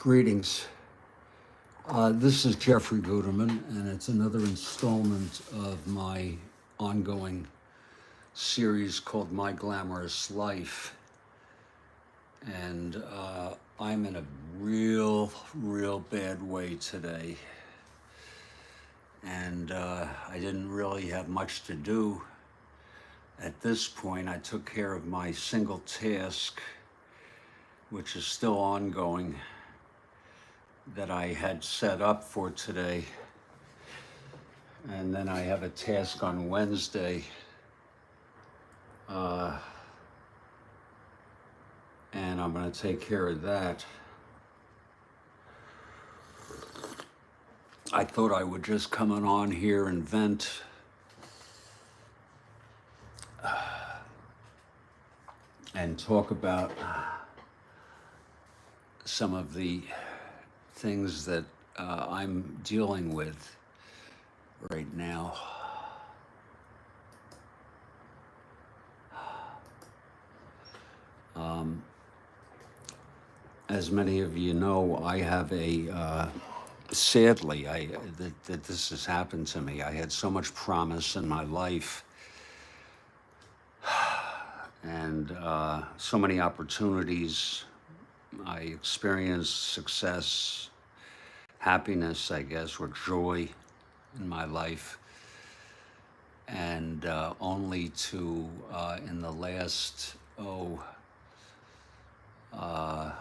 Greetings. This is Jeffrey Guterman, and it's another installment of my ongoing series called My Glamorous Life. And I'm in a real bad way today. And I didn't really have much to do. At this point, I took care of my single task, which is still ongoing, that I had set up for today. And then I have a task on Wednesday. And I'm going to take care of that. I thought I would just come on here and vent. And talk about some of the things that I'm dealing with right now. As many of you know, I have sadly, that this has happened to me. I had so much promise in my life and so many opportunities. I experienced success, happiness, I guess, or joy in my life. And only to, in the last, I'd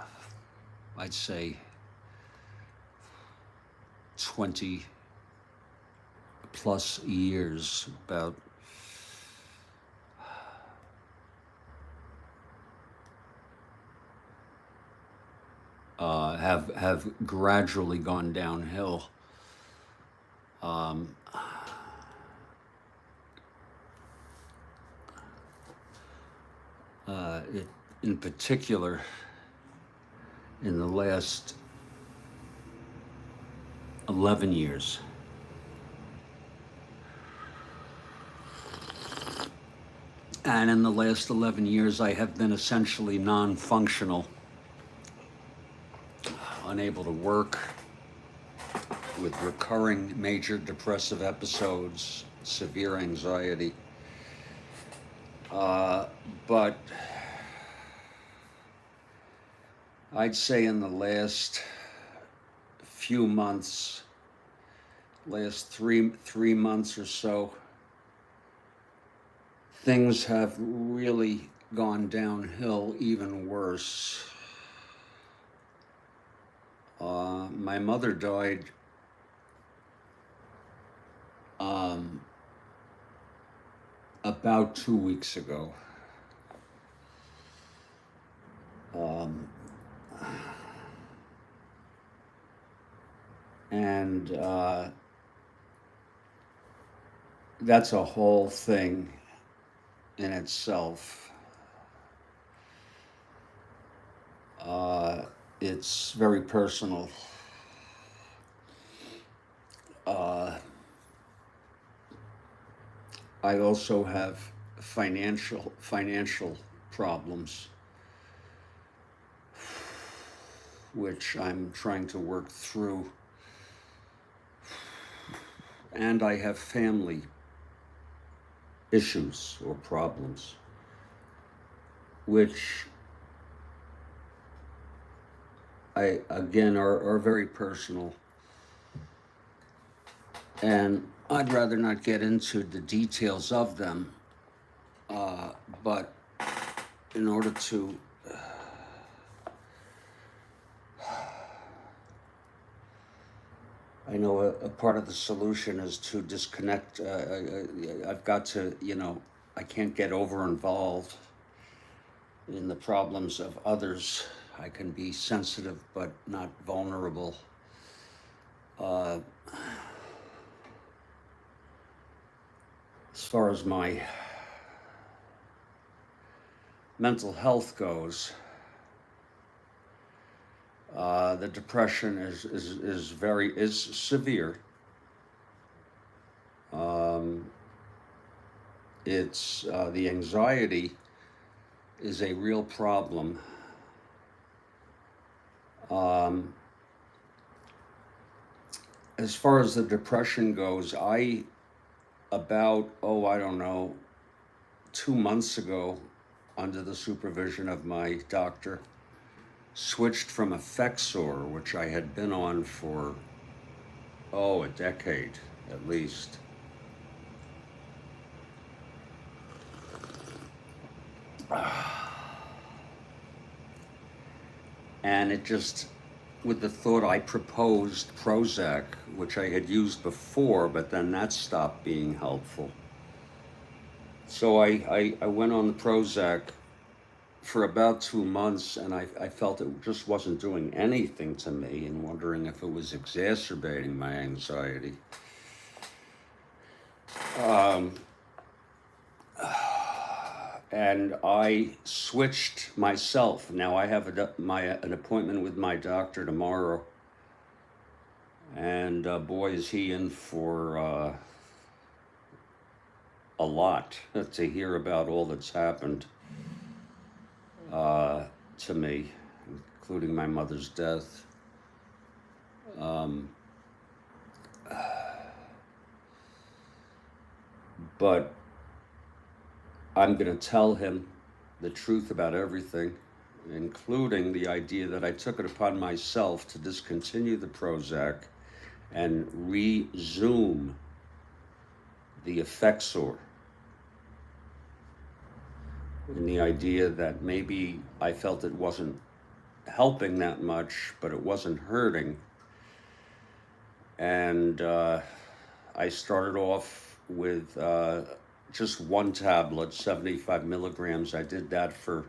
say 20 plus years, about have gradually gone downhill. In particular, in the last 11 years. And in the last 11 years, I have been essentially non-functional, unable to work, with recurring major depressive episodes, severe anxiety. But I'd say in the last few months, last three months or so, things have really gone downhill even worse. My mother died about 2 weeks ago. And that's a whole thing in itself. It's very personal. I also have financial problems, which I'm trying to work through. And I have family issues or problems, which again are very personal. And I'd rather not get into the details of them, but in order to I know a part of the solution is to disconnect. I've got to, I can't get over involved in the problems of others. I can be sensitive, but not vulnerable. As far as my mental health goes, the depression is severe. It's the anxiety is a real problem. as far as the depression goes, I don't know, 2 months ago, under the supervision of my doctor, switched from Effexor, which I had been on for, a decade at least. And it just, with the thought, I proposed Prozac, which I had used before, but then that stopped being helpful. So I went on the Prozac for about 2 months, and I felt it just wasn't doing anything to me, and wondering if it was exacerbating my anxiety. Um, and I switched myself. Now I have an appointment with my doctor tomorrow, and boy, is he in for a lot to hear about all that's happened to me, including my mother's death. Um, but I'm going to tell him the truth about everything, including the idea that I took it upon myself to discontinue the Prozac and resume the Effexor. And the idea that maybe I felt it wasn't helping that much, but it wasn't hurting. And I started off with just one tablet, 75 milligrams. I did that for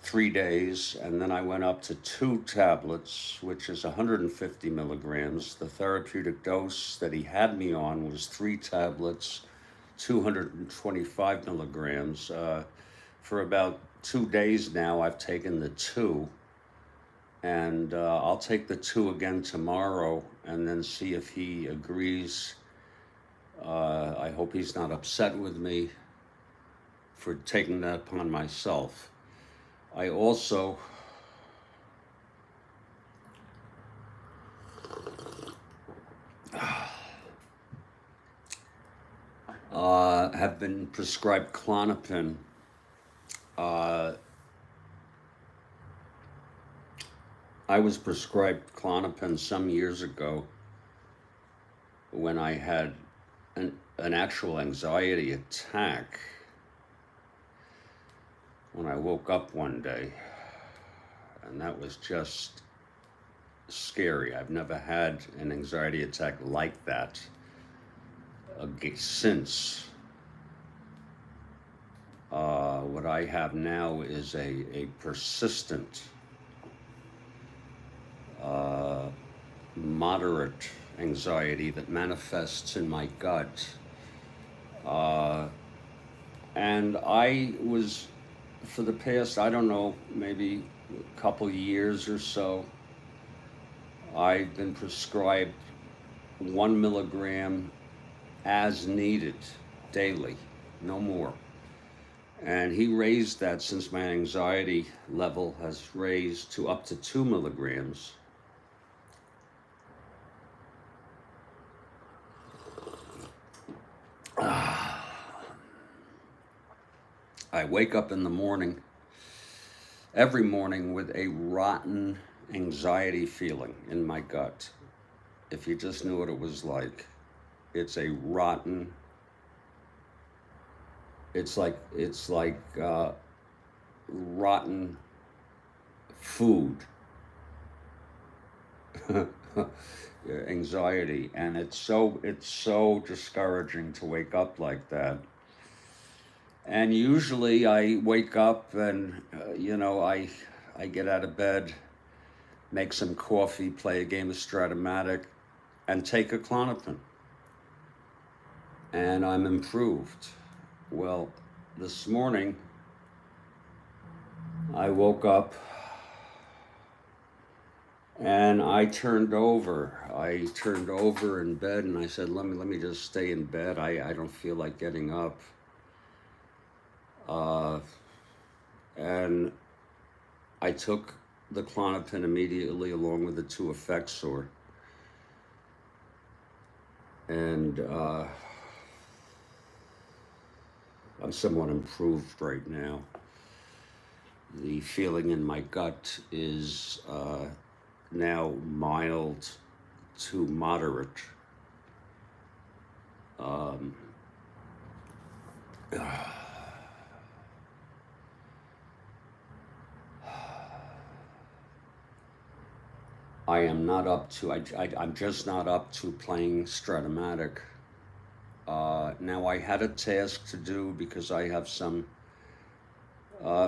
3 days, and then I went up to 2 tablets, which is 150 milligrams. The therapeutic dose that he had me on was 3 tablets, 225 milligrams. For about 2 days now, I've taken the 2, and I'll take the 2 again tomorrow and then see if he agrees. I hope he's not upset with me for taking that upon myself. I also have been prescribed Klonopin. I was prescribed Klonopin some years ago when I had an actual anxiety attack. When I woke up one day, and that was just scary. I've never had an anxiety attack like that since. What I have now is a persistent, moderate anxiety that manifests in my gut. And I was, for the past, I don't know, maybe a couple years or so, I've been prescribed 1 milligram as needed daily, no more. And he raised that, since my anxiety level has raised to up to 2 milligrams. I wake up in the morning, every morning, with a rotten anxiety feeling in my gut. If you just knew what it was like. It's a rotten, it's like rotten food. Anxiety, and it's so discouraging to wake up like that. And usually I wake up and I get out of bed, make some coffee, play a game of Stratomatic, and take a Klonopin, and I'm improved. Well, this morning I woke up and I turned over in bed, and I said, let me just stay in bed. I don't feel like getting up. And I took the Klonopin immediately, along with the 2 Effexor. And I'm somewhat improved right now. The feeling in my gut is now mild to moderate. Um, I am not up to, I'm just not up to playing Stratomatic. Now, I had a task to do because I have some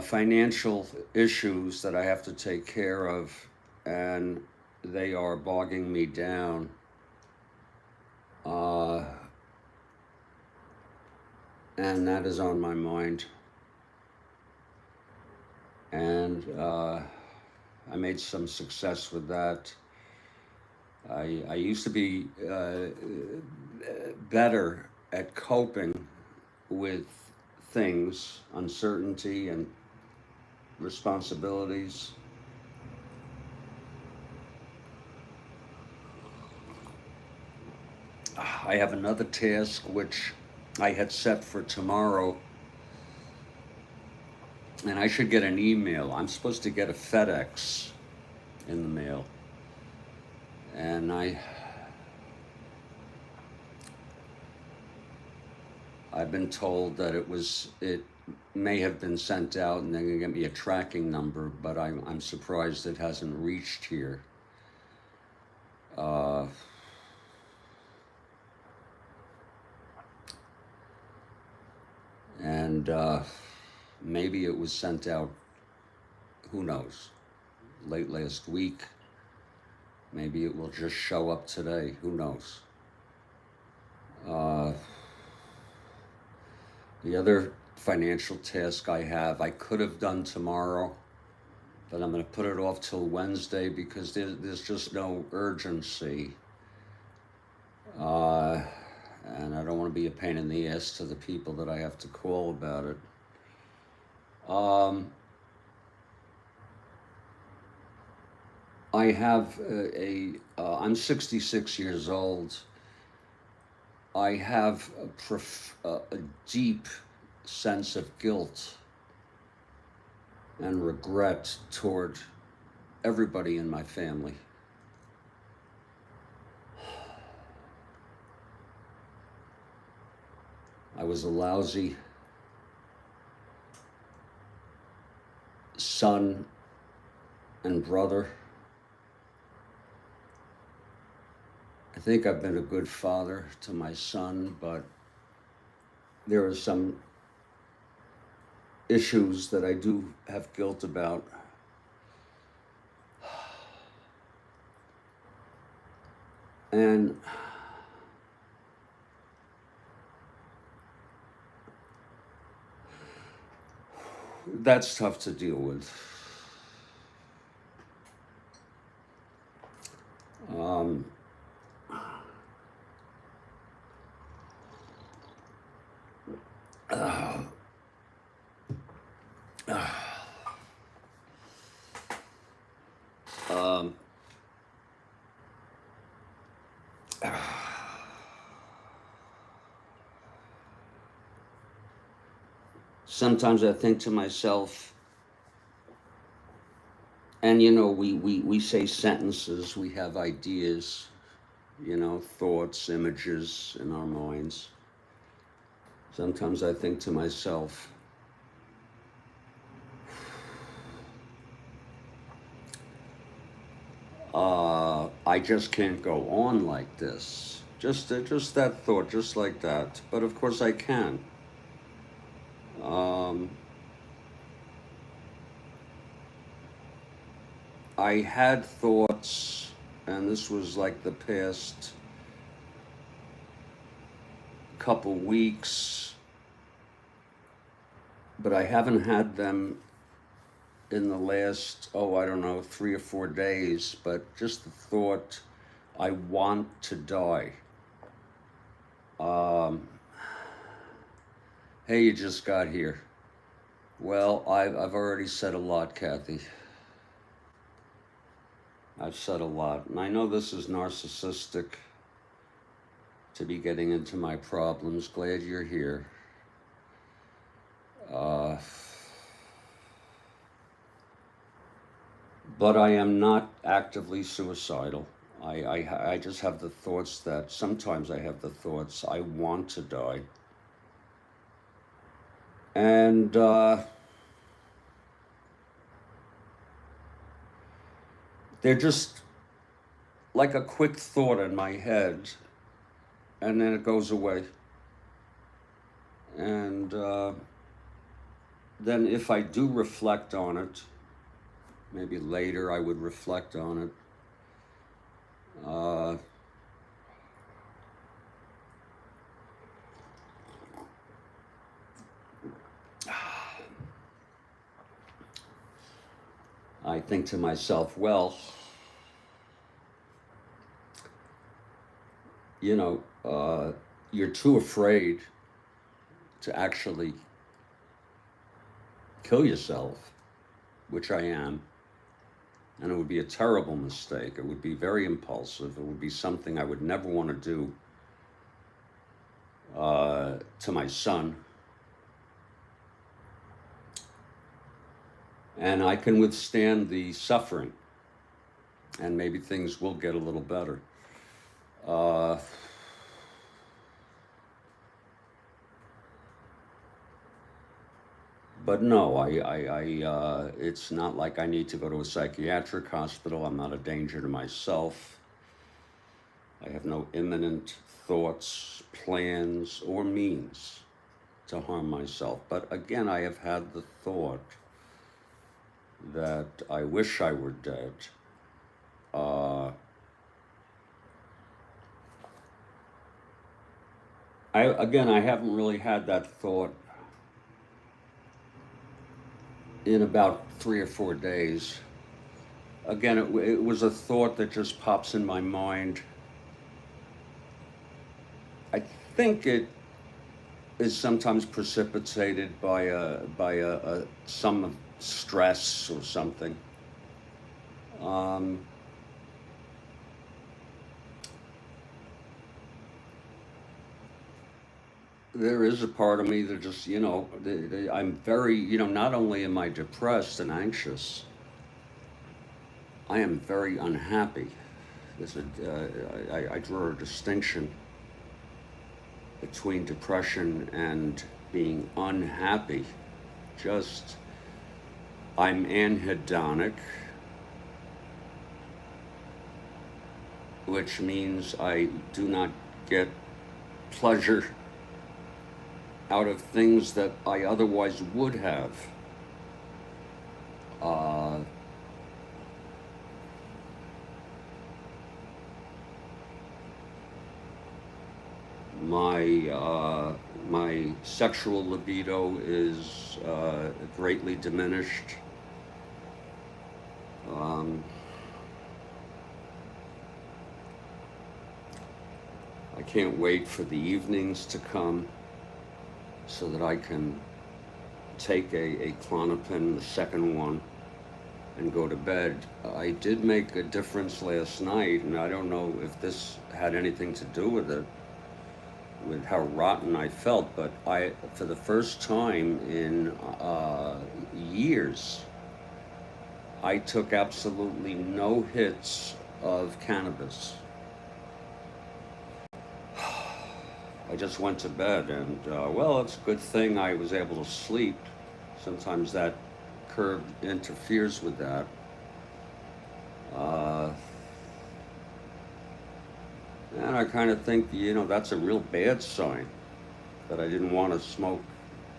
financial issues that I have to take care of, and they are bogging me down. Uh, and that is on my mind. And I made some success with that. I used to be better at coping with things, uncertainty and responsibilities. I have another task which I had set for tomorrow, and I should get an email. I'm supposed to get a FedEx in the mail, and I've been told that it may have been sent out and they're gonna get me a tracking number, but I'm surprised it hasn't reached here. Uh, and maybe it was sent out, who knows, late last week. Maybe it will just show up today, who knows. Uh, the other financial task I have, I could have done tomorrow, but I'm going to put it off till Wednesday because there's just no urgency. And I don't want to be a pain in the ass to the people that I have to call about it. I have I'm 66 years old. I have a deep sense of guilt and regret toward everybody in my family. I was a lousy son and brother. I think I've been a good father to my son, but there are some issues that I do have guilt about. And that's tough to deal with. Um, uh, um, sometimes I think to myself, and we say sentences, we have ideas, thoughts, images in our minds. Sometimes I think to myself, I just can't go on like this. Just that thought, just like that. But of course I can. I had thoughts, and this was like the past couple weeks, but I haven't had them in the last, I don't know, 3 or 4 days, but just the thought, I want to die. Hey, you just got here. Well, I've already said a lot, Kathy. I've said a lot, and I know this is narcissistic to be getting into my problems. Glad you're here. But I am not actively suicidal. I just have the thoughts that sometimes I have the thoughts I want to die. And they're just like a quick thought in my head, and then it goes away. And then if I do reflect on it, maybe later I would reflect on it. I think to myself, well, you know, you're too afraid to actually kill yourself, which I am. And it would be a terrible mistake. It would be very impulsive. It would be something I would never want to do to my son. And I can withstand the suffering, and maybe things will get a little better. But no, it's not like I need to go to a psychiatric hospital. I'm not a danger to myself. I have no imminent thoughts, plans, or means to harm myself. But again, I have had the thought that I wish I were dead. I haven't really had that thought in about 3 or 4 days. Again, it was a thought that just pops in my mind. I think it is sometimes precipitated by some stress or something. There is a part of me that just, I'm very, not only am I depressed and anxious, I am very unhappy. I draw a distinction between depression and being unhappy. I'm anhedonic, which means I do not get pleasure out of things that I otherwise would have. My sexual libido is greatly diminished. I can't wait for the evenings to come so that I can take a Klonopin, the second one, and go to bed. I did make a difference last night, and I don't know if this had anything to do with it, with how rotten I felt, but for the first time in years, I took absolutely no hits of cannabis. I just went to bed, and well, it's a good thing I was able to sleep. Sometimes that curb interferes with that. And I kind of think, that's a real bad sign that I didn't want to smoke.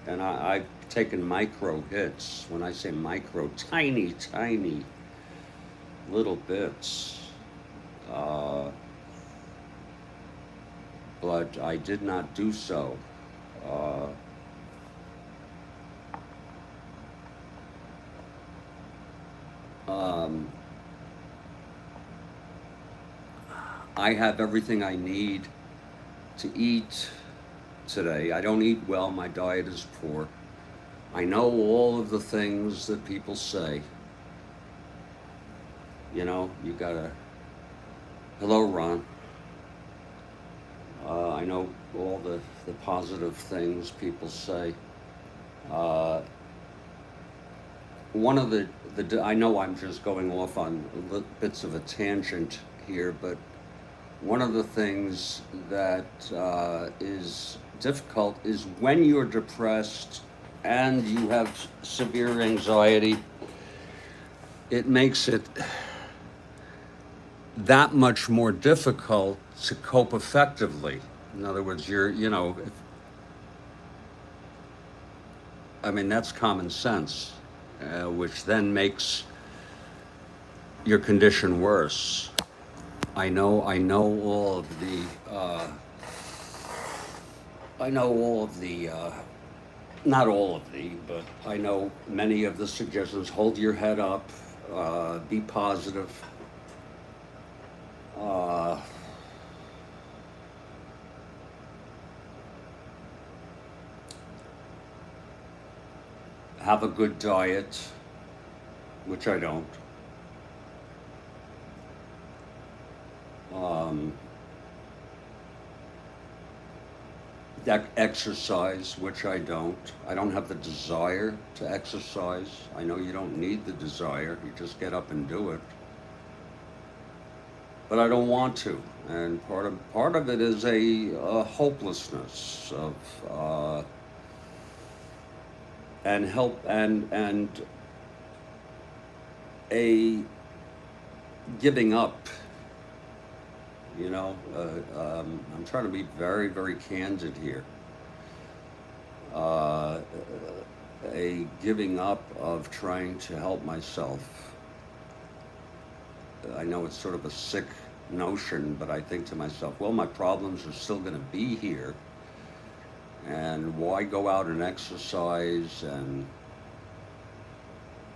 And I've taken micro hits. When I say micro, tiny, tiny little bits. But I did not do so. I have everything I need to eat today. I don't eat well. My diet is poor. I know all of the things that people say. You gotta... Hello, Ron. I know all the positive things people say. Uh, One of I know I'm just going off on bits of a tangent here, but one of the things that is difficult is when you're depressed and you have severe anxiety, it makes it that much more difficult to cope effectively. In other words, I mean, that's common sense, which then makes your condition worse. I know all of the, not all of the, but I know many of the suggestions. Hold your head up, be positive, uh, have a good diet, which I don't. Um, Exercise, which I don't. I don't have the desire to exercise. I know you don't need the desire, you just get up and do it. But I don't want to. And part of it is a hopelessness of and help and a giving up. I'm trying to be very, very candid here. Uh, a giving up of trying to help myself. I know it's sort of a sick notion, but I think to myself, well, my problems are still going to be here. And why go out and exercise and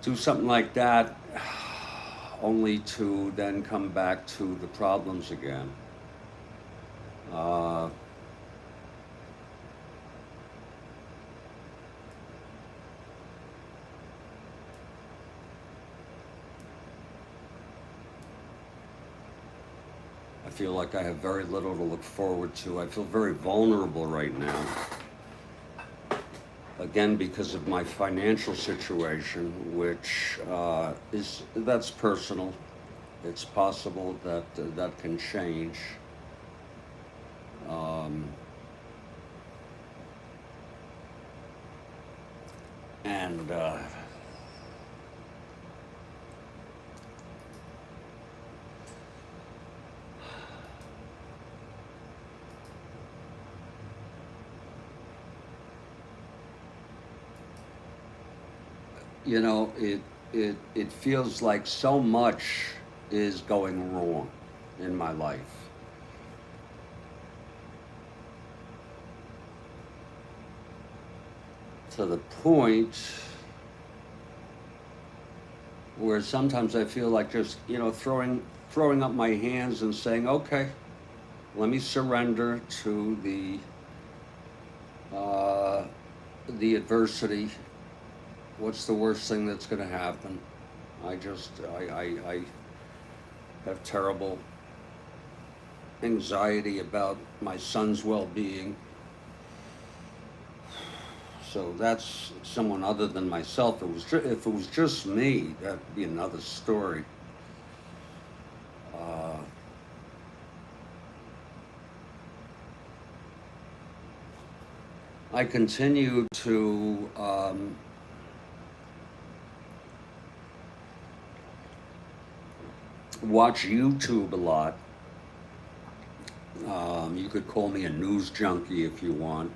do something like that only to then come back to the problems again? Uh, I feel like I have very little to look forward to. I feel very vulnerable right now. Again, because of my financial situation, which that's personal. It's possible that that can change. Um, and it feels like so much is going wrong in my life, to the point where sometimes I feel like just throwing up my hands and saying, okay, let me surrender to uh, the adversity. What's the worst thing that's going to happen? I have terrible anxiety about my son's well-being. So that's someone other than myself. If it was just me, that'd be another story. Uh, I continue to watch YouTube a lot. You could call me a news junkie if you want,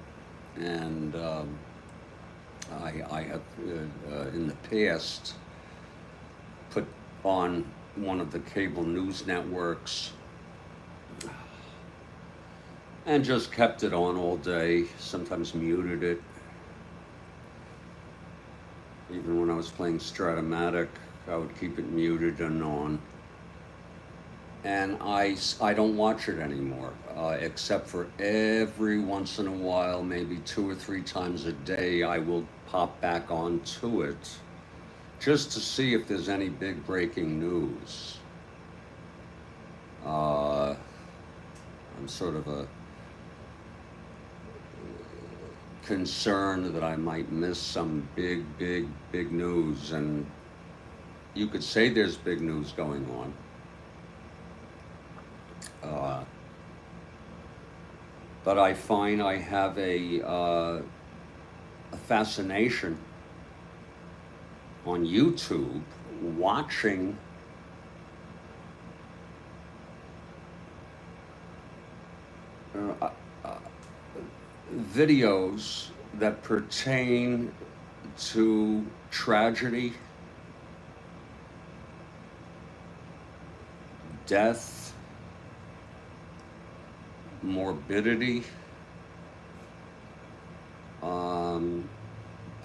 and I have in the past put on one of the cable news networks and just kept it on all day, sometimes muted it. Even when I was playing Stratomatic, I would keep it muted and on. And I don't watch it anymore, except for every once in a while, maybe 2 or 3 times a day, I will pop back onto it just to see if there's any big breaking news. I'm sort of a concerned that I might miss some big news, and you could say there's big news going on. But I find I have a fascination on YouTube watching uh, videos that pertain to tragedy, death, morbidity.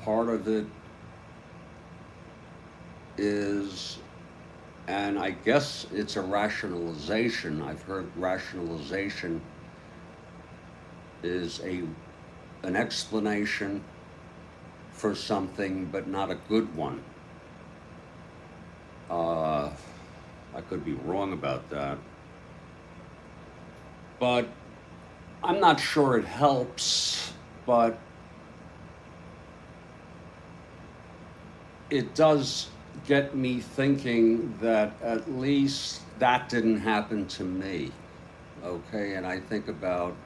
Part of it is, and I guess it's a rationalization. I've heard rationalization is an explanation for something, but not a good one. I could be wrong about that, but I'm not sure it helps, but it does get me thinking that at least that didn't happen to me. Okay, and I think about,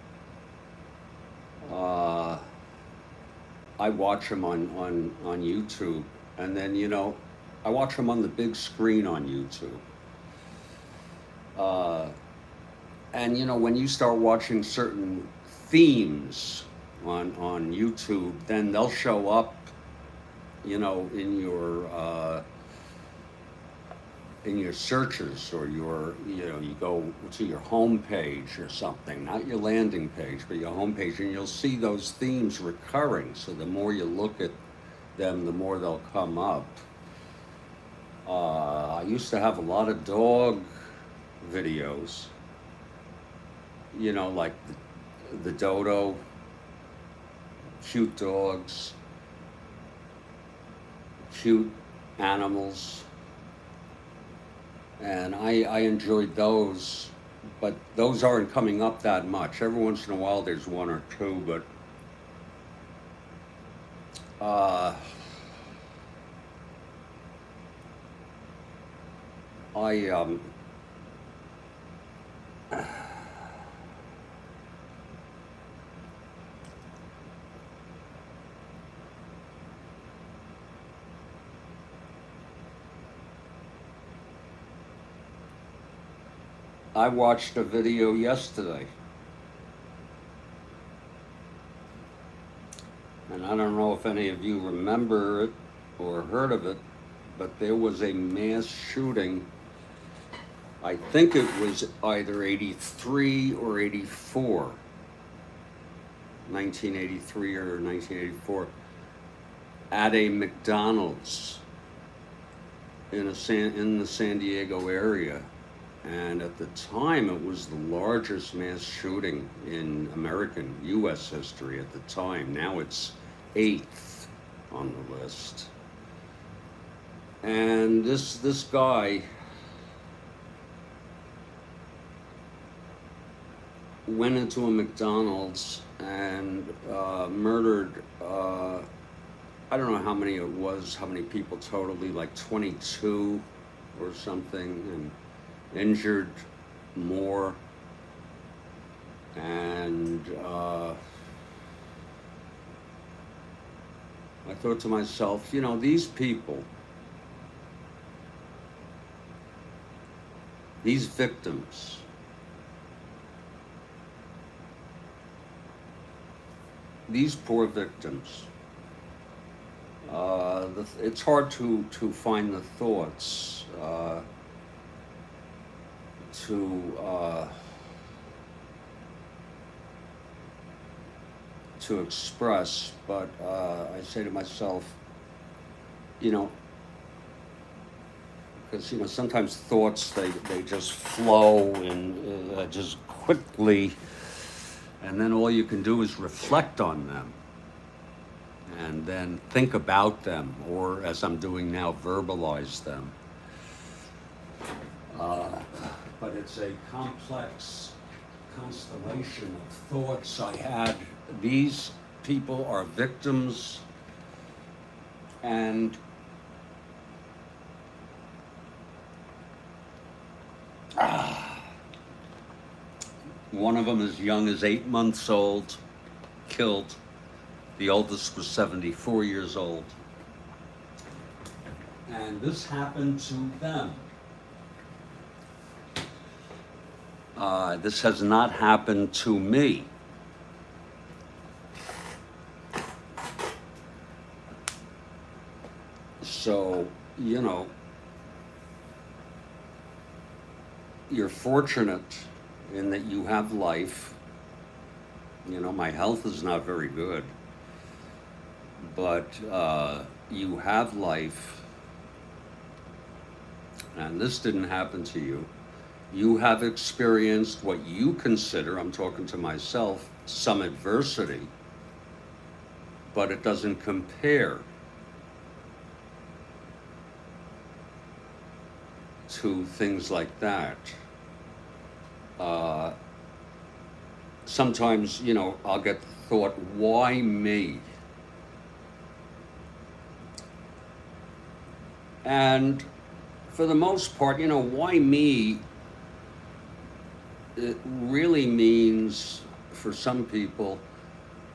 I watch them on YouTube, and then, I watch them on the big screen on YouTube. And when you start watching certain themes on YouTube, then they'll show up, in your searches, or you go to your home page or something, not your landing page, but your home page, and you'll see those themes recurring. So the more you look at them, the more they'll come up. I used to have a lot of dog videos, like the dodo, cute dogs, cute animals, and I enjoyed those, but those aren't coming up that much. Every once in a while there's one or two, but I watched a video yesterday, and I don't know if any of you remember it or heard of it, but there was a mass shooting. I think it was either 83 or 84, 1983 or 1984, at a McDonald's in the San Diego area. And at the time, it was the largest mass shooting in U.S. history at the time. Now it's 8th on the list. And this guy went into a McDonald's and murdered, I don't know how many it was, how many people totally, like 22 or something, and injured more. And I thought to myself, these people, these victims, these poor victims, it's hard to find the thoughts to express, but I say to myself, because sometimes thoughts they just flow and just quickly, and then all you can do is reflect on them, and then think about them, or as I'm doing now, verbalize them. But it's a complex constellation of thoughts I had. These people are victims, and one of them as young as 8 months old, killed. The oldest was 74 years old. And this happened to them. This has not happened to me. So, you know, you're fortunate in that you have life. You know, my health is not very good, but you have life, and this didn't happen to you. You have experienced what you consider, I'm talking to myself, some adversity, but it doesn't compare to things like that. Sometimes, you know, I'll get the thought, why me? And for the most part, you know, why me? It really means, for some people,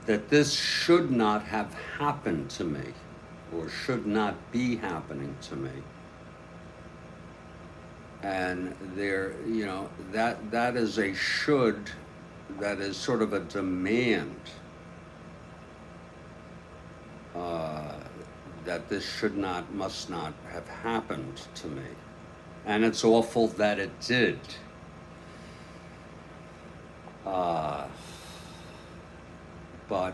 that this should not have happened to me, or should not be happening to me. And there, you know, that is a should, that is sort of a demand, that this should not, must not have happened to me. And it's awful that it did. But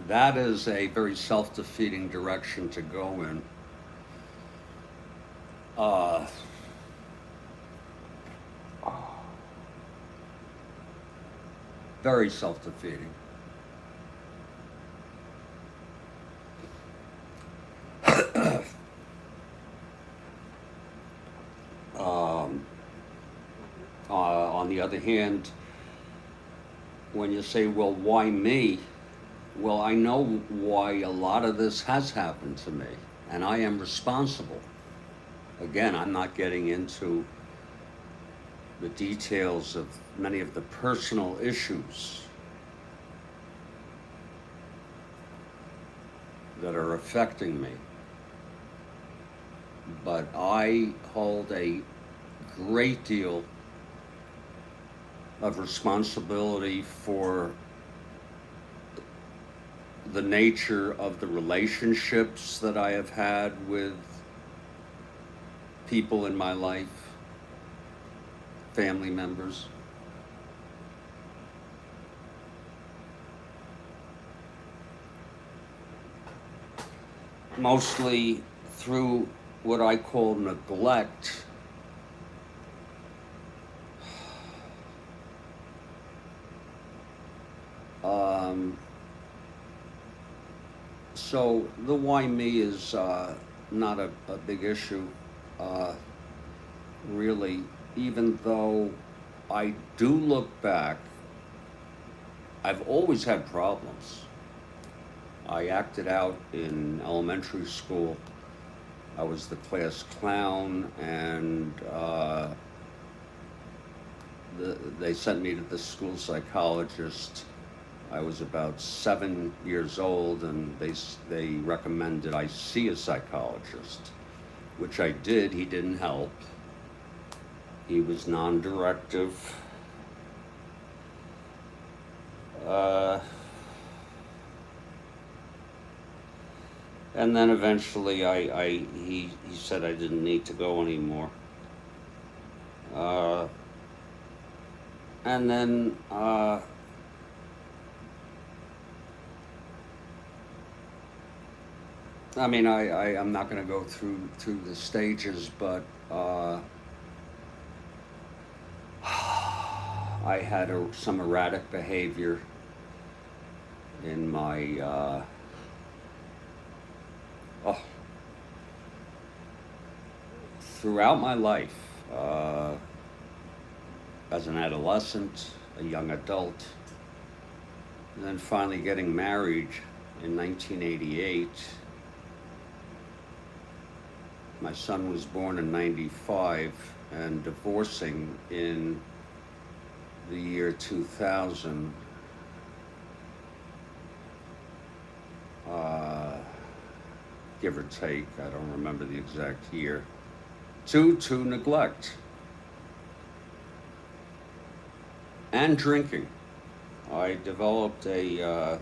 that is a very self-defeating direction to go in. Very self-defeating. On the other hand, when you say, well, why me? Well, I know why a lot of this has happened to me, and I am responsible. Again, I'm not getting into the details of many of the personal issues that are affecting me. But I hold a great deal of responsibility for the nature of the relationships that I have had with people in my life, family members. Mostly through what I call neglect. So the why me is not a big issue, really, even though I do look back. I've always had problems. I acted out in elementary school. I was the class clown, and they sent me to the school psychologist. I was about 7 years old, and they recommended I see a psychologist, which I did. He didn't help. He was non-directive. And then eventually he said I didn't need to go anymore. And then I mean, I'm not going to go through the stages, but I had some erratic behavior in my throughout my life, as an adolescent, a young adult, and then finally getting married in 1988. My son was born in 95, and divorcing in the year 2000, give or take, I don't remember the exact year, due to neglect and drinking. I developed I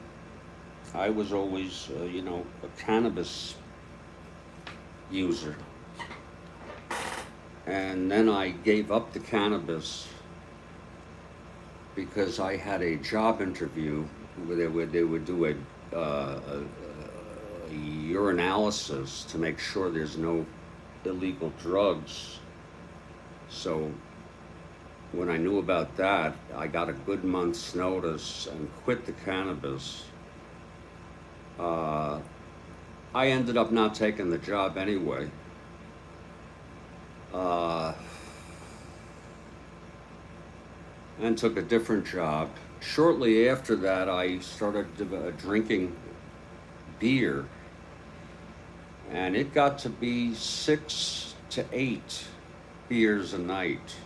was always, a cannabis user. And then I gave up the cannabis because I had a job interview where they would do a urinalysis to make sure there's no illegal drugs. So when I knew about that, I got a good month's notice and quit the cannabis. I ended up not taking the job anyway. And took a different job. Shortly after that, I started drinking beer, and it got to be 6 to 8 beers a night.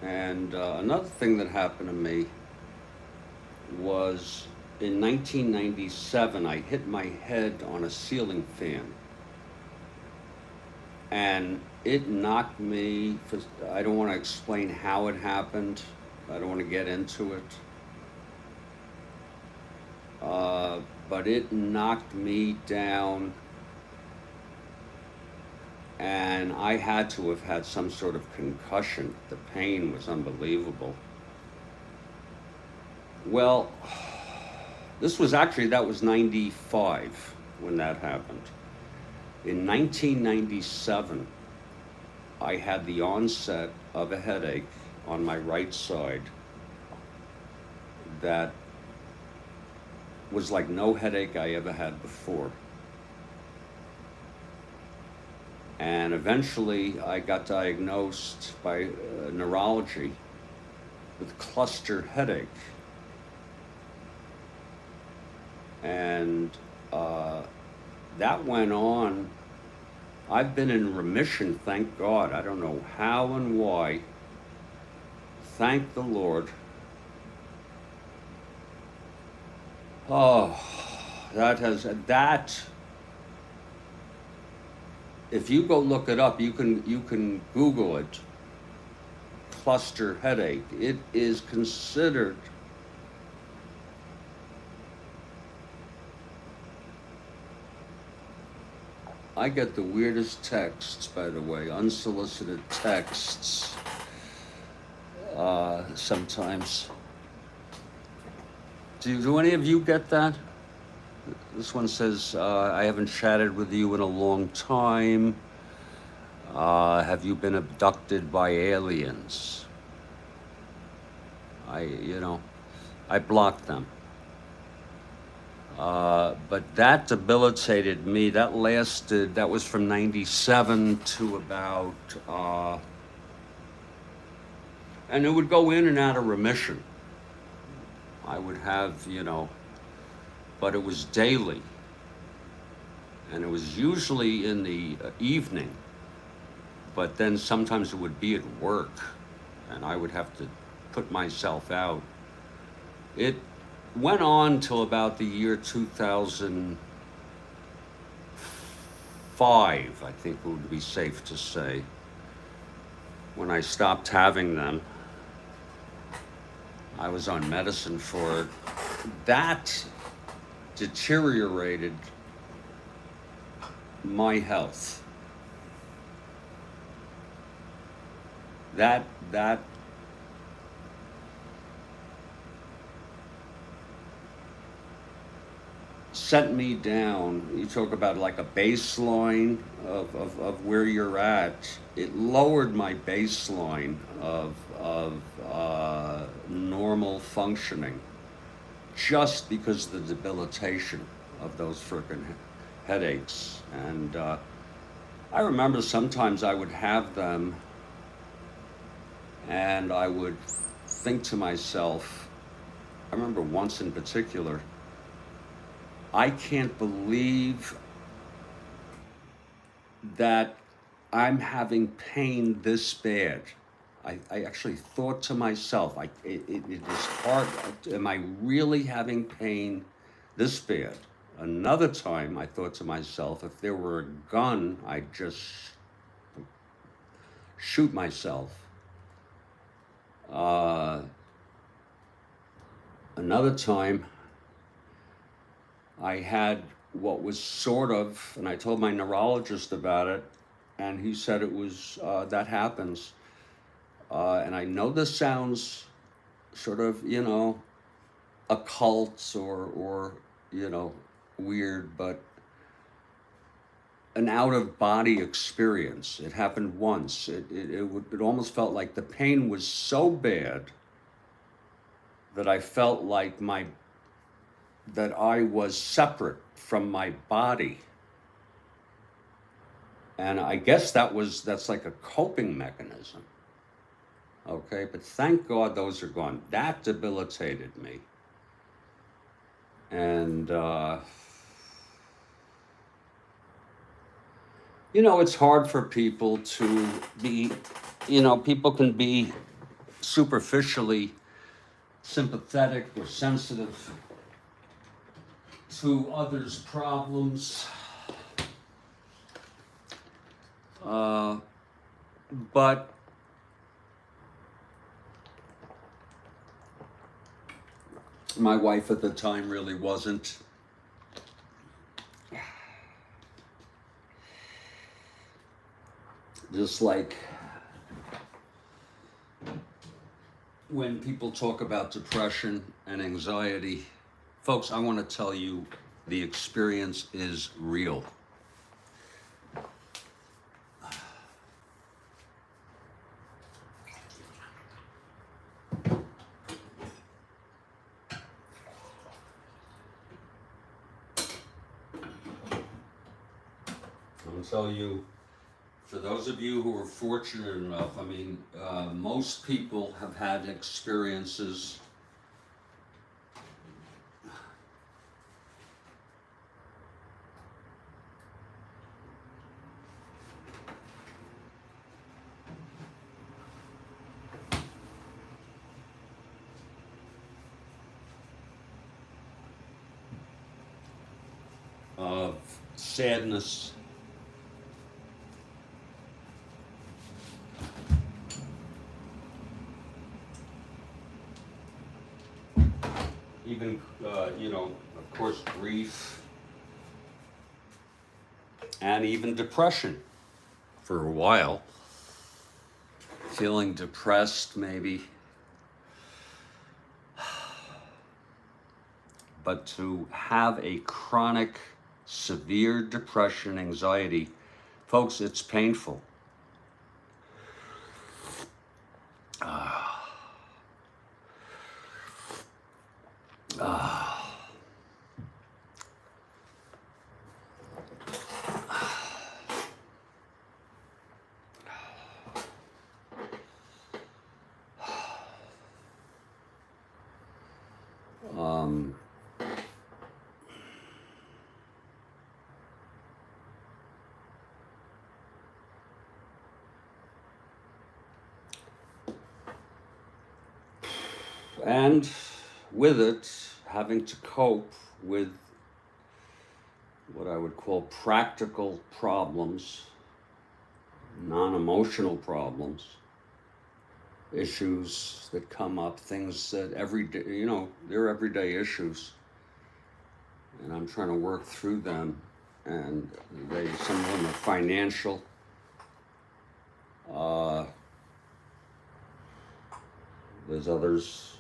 And another thing that happened to me was in 1997, I hit my head on a ceiling fan. And it knocked me, I don't want to explain how it happened. I don't want to get into it. But it knocked me down, and I had to have had some sort of concussion. The pain was unbelievable. Well, that was 95 when that happened. In 1997, I had the onset of a headache on my right side that was like no headache I ever had before. And eventually I got diagnosed by neurology with cluster headache. And that went on. I've been in remission, thank God. I don't know how and why. Thank the Lord. Oh, that. If you go look it up, you can Google it. Cluster headache. It is considered I get the weirdest texts, by the way, unsolicited texts, sometimes. Do any of you get that? This one says, I haven't chatted with you in a long time. Have you been abducted by aliens? I blocked them. But that debilitated me. That was from 97 to about, and it would go in and out of remission. I would have, but it was daily. And it was usually in the evening, but then sometimes it would be at work, and I would have to put myself out. It went on till about the year 2005, I think it would be safe to say, when I stopped having them. I was on medicine for it. That deteriorated my health. That sent me down. You talk about like a baseline of where you're at. It lowered my baseline of normal functioning, just because of the debilitation of those frickin' headaches. And I remember sometimes I would have them and I would think to myself, I remember once in particular, I can't believe that I'm having pain this bad. I actually thought to myself, it is hard. Am I really having pain this bad? Another time I thought to myself, if there were a gun, I'd just shoot myself. Another time I had what was sort of, and I told my neurologist about it, and he said it was, that happens. And I know this sounds sort of, occult or weird, but an out of body experience. It happened once. It almost felt like the pain was so bad that I felt like that I was separate from my body. And I guess that's like a coping mechanism. Okay, but thank God those are gone. That debilitated me. And, it's hard for people to be, people can be superficially sympathetic or sensitive to others' problems. But my wife at the time really wasn't. Just like when people talk about depression and anxiety, folks, I want to tell you the experience is real. I'll tell you, for those of you who are fortunate enough, most people have had experiences of sadness, even, of course, grief, and even depression for a while. Feeling depressed, maybe. But to have a chronic, severe depression, anxiety, folks, it's painful. And with it, having to cope with what I would call practical problems, non-emotional problems, issues that come up, things that every day, they're everyday issues. And I'm trying to work through them. And some of them are financial. There's others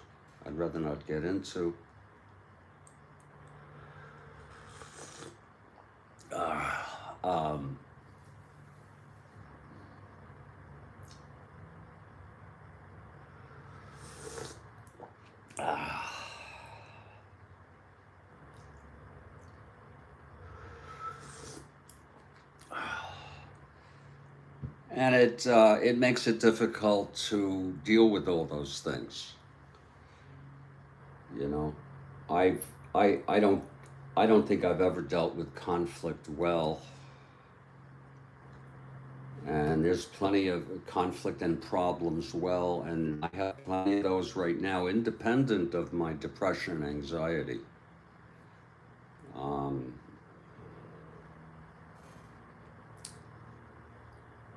I'd rather not get into. And it makes it difficult to deal with all those things. I've, I don't, I don't think I've ever dealt with conflict well. And there's plenty of conflict and problems well, and I have plenty of those right now, independent of my depression and anxiety. Um,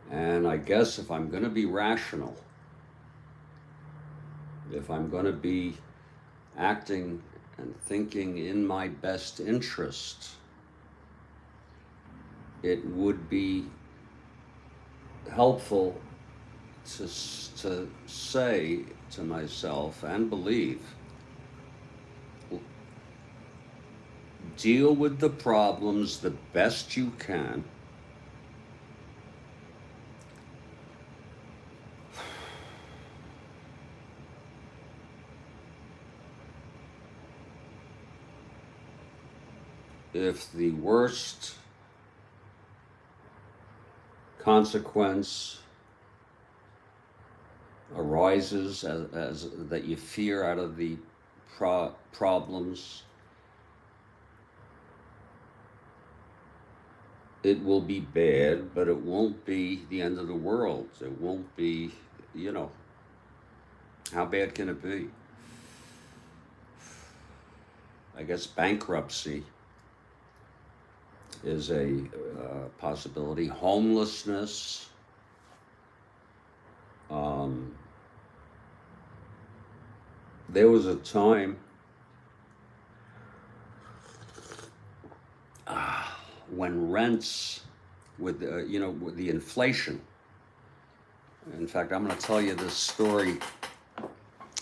and I guess if I'm going to be rational, if I'm going to be acting and thinking in my best interest, it would be helpful to say to myself and believe, deal with the problems the best you can. If the worst consequence arises as that you fear out of the problems, it will be bad, but it won't be the end of the world. It won't be, you know, how bad can it be? I guess bankruptcy is a possibility. Homelessness. There was a time when rents, with with the inflation. In fact, I'm going to tell you this story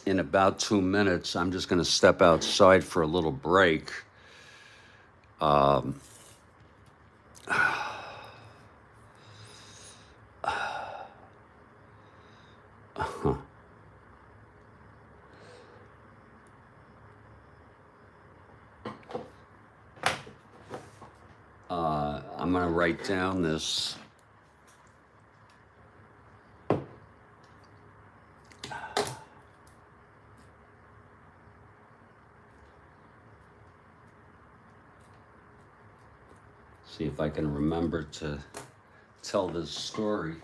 in about 2 minutes. I'm just going to step outside for a little break. Um, I'm going to write down this. See if I can remember to tell this story.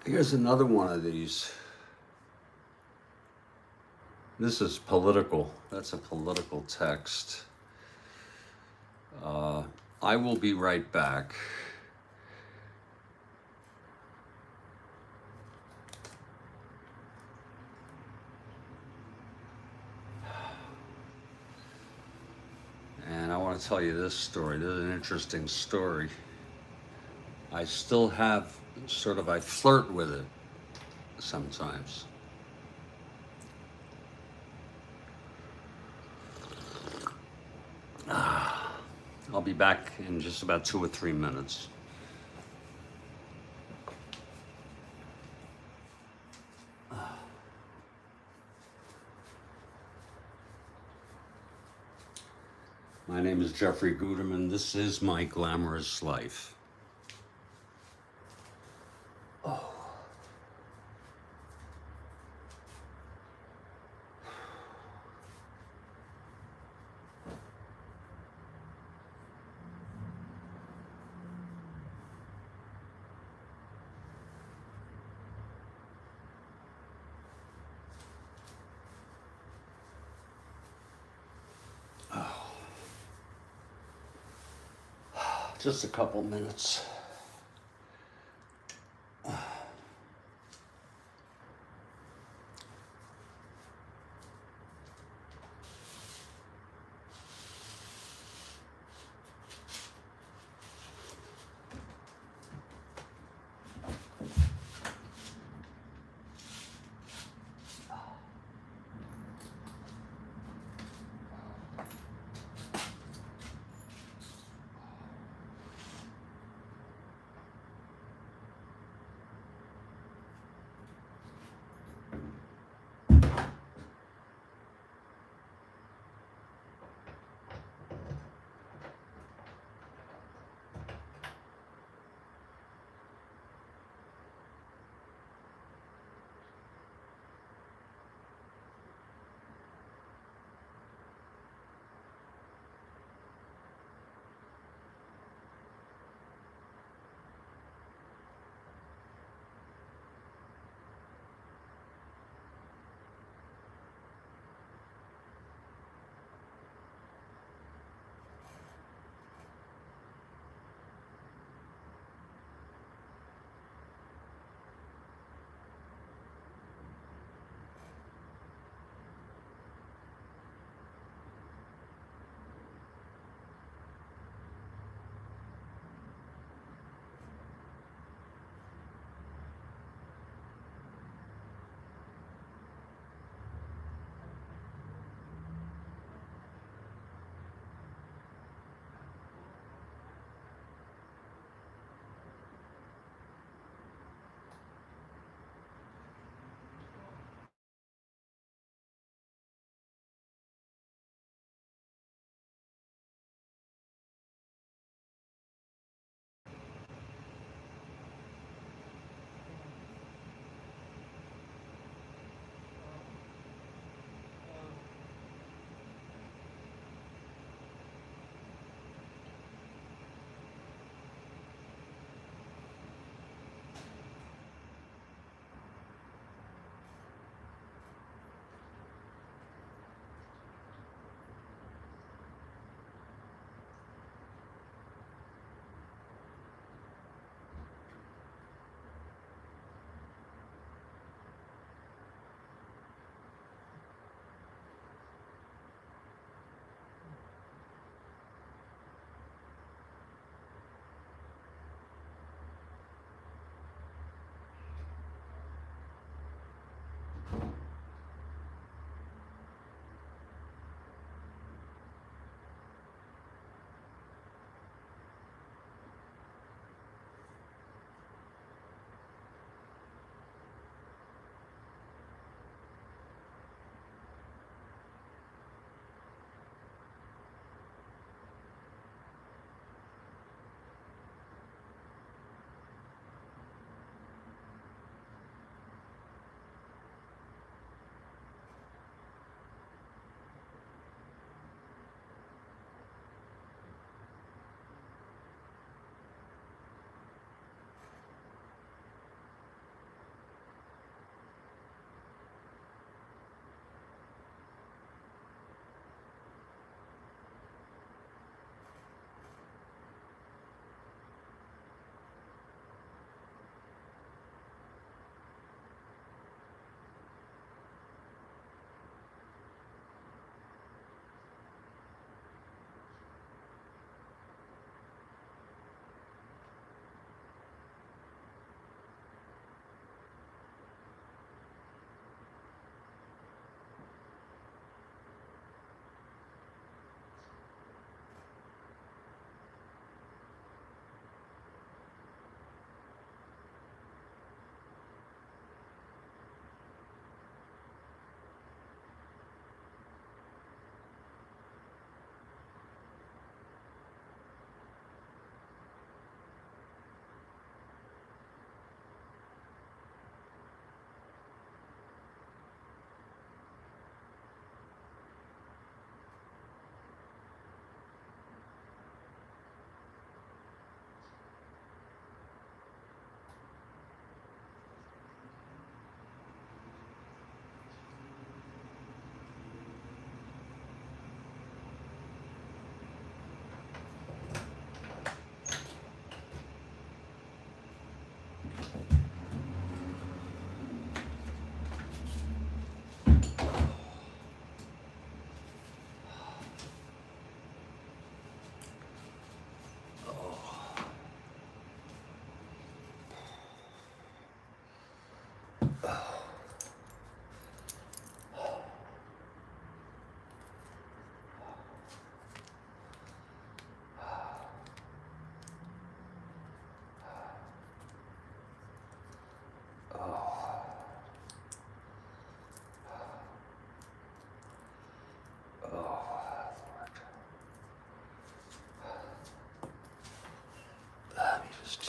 Here's another one of these. This is political. That's a political text. I will be right back. And I want to tell you this story. This is an interesting story. I still have I flirt with it sometimes. I'll be back in just about 2 or 3 minutes. My name is Jeffrey Guterman. This is my Glamorous Life. Just a couple minutes.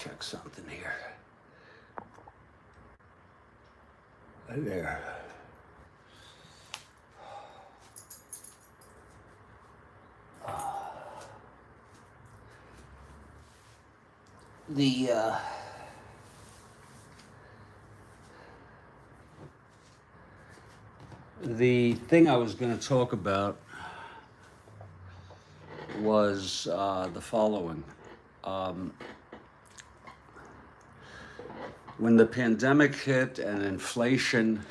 check something here. There. The the thing I was going to talk about was the following. When the pandemic hit and inflation,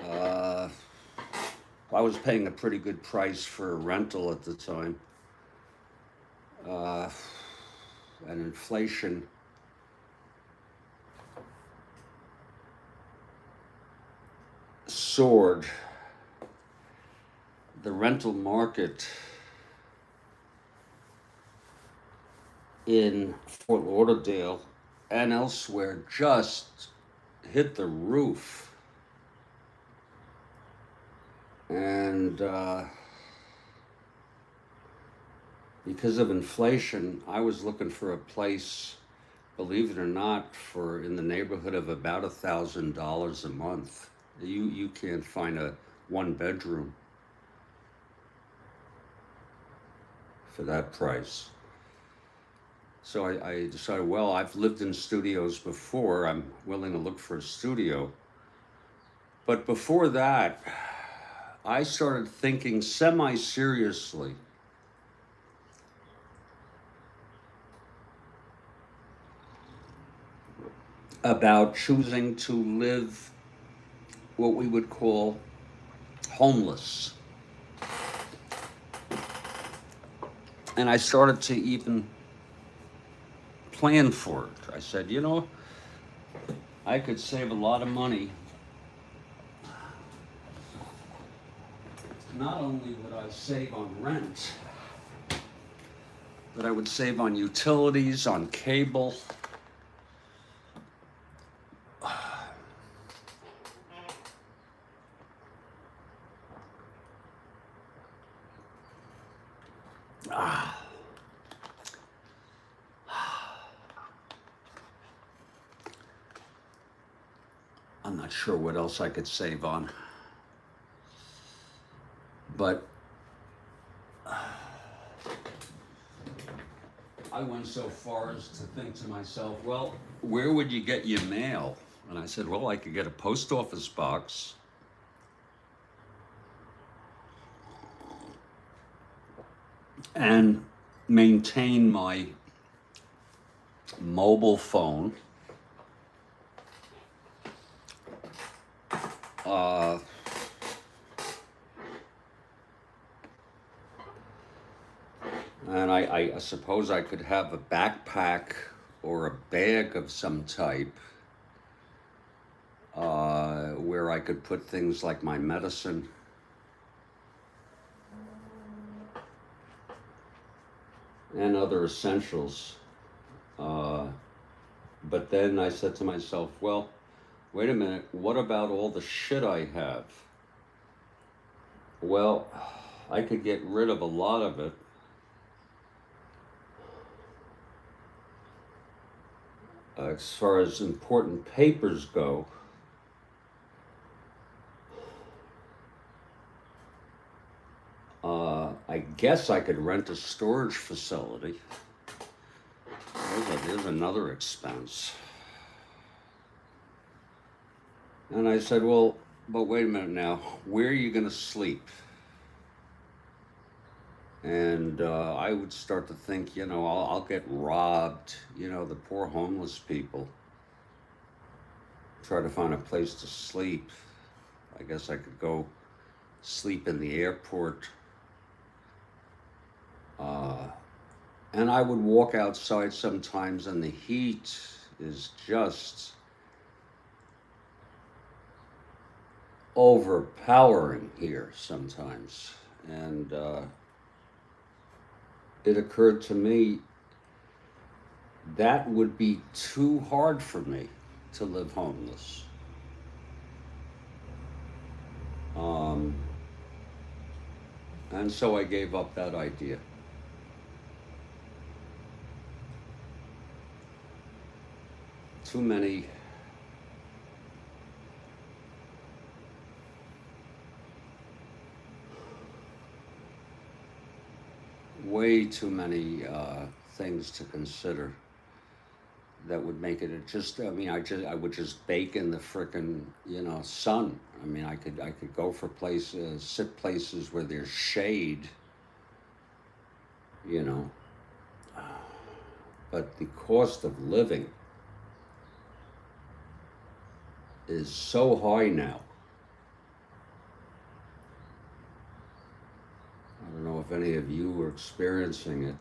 I was paying a pretty good price for a rental at the time. And inflation soared. The rental market in Fort Lauderdale and elsewhere just hit the roof. And because of inflation, I was looking for a place, believe it or not, for in the neighborhood of about $1,000 a month. You can't find a 1-bedroom for that price. So I decided, well, I've lived in studios before. I'm willing to look for a studio. But before that, I started thinking semi-seriously about choosing to live what we would call homeless. And I started to even plan for it. I said, you know, I could save a lot of money. Not only would I save on rent, but I would save on utilities, on cable. I'm not sure what else I could save on. But I went so far as to think to myself, well, where would you get your mail? And I said, well, I could get a post office box. And maintain my mobile phone. And I suppose I could have a backpack or a bag of some type where I could put things like my medicine. And other essentials. But then I said to myself, well, wait a minute, what about all the shit I have? Well, I could get rid of a lot of it. As far as important papers go, I guess I could rent a storage facility. There's another expense. And I said, well, but wait a minute now, where are you going to sleep? And I would start to think, you know, I'll get robbed, you know, the poor homeless people. Try to find a place to sleep. I guess I could go sleep in the airport. And I would walk outside sometimes and the heat is just overpowering here sometimes. And it occurred to me that would be too hard for me to live homeless. And so I gave up that idea. too many way too many things to consider that would make it just. I mean, I would just bake in the frickin' sun. I mean, I could go for places, sit places where there's shade, you know. But the cost of living is so high now. I don't know if any of you are experiencing it.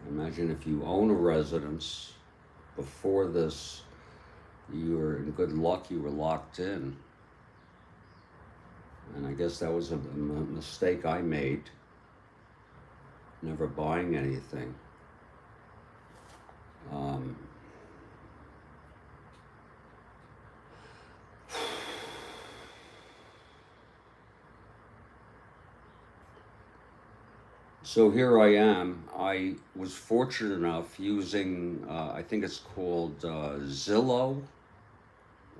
Imagine if you own a residence. Before this, you were in good luck, you were locked in. And I guess that was a mistake I made, never buying anything. So here I am. I was fortunate enough using, I think it's called Zillow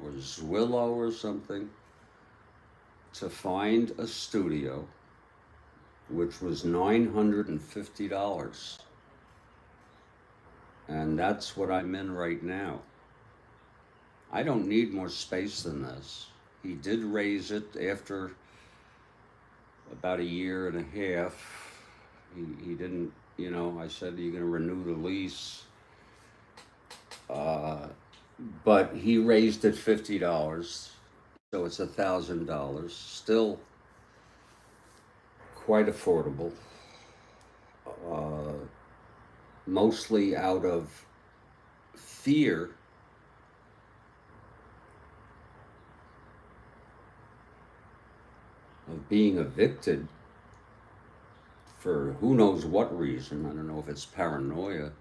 or Zwillow or something, to find a studio which was $950. And that's what I'm in right now. I don't need more space than this. He did raise it after about a year and a half. He didn't, I said, "Are you going to renew the lease?" But he raised it $50, so it's $1,000. Still quite affordable. Mostly out of fear of being evicted for who knows what reason. I don't know if it's paranoia.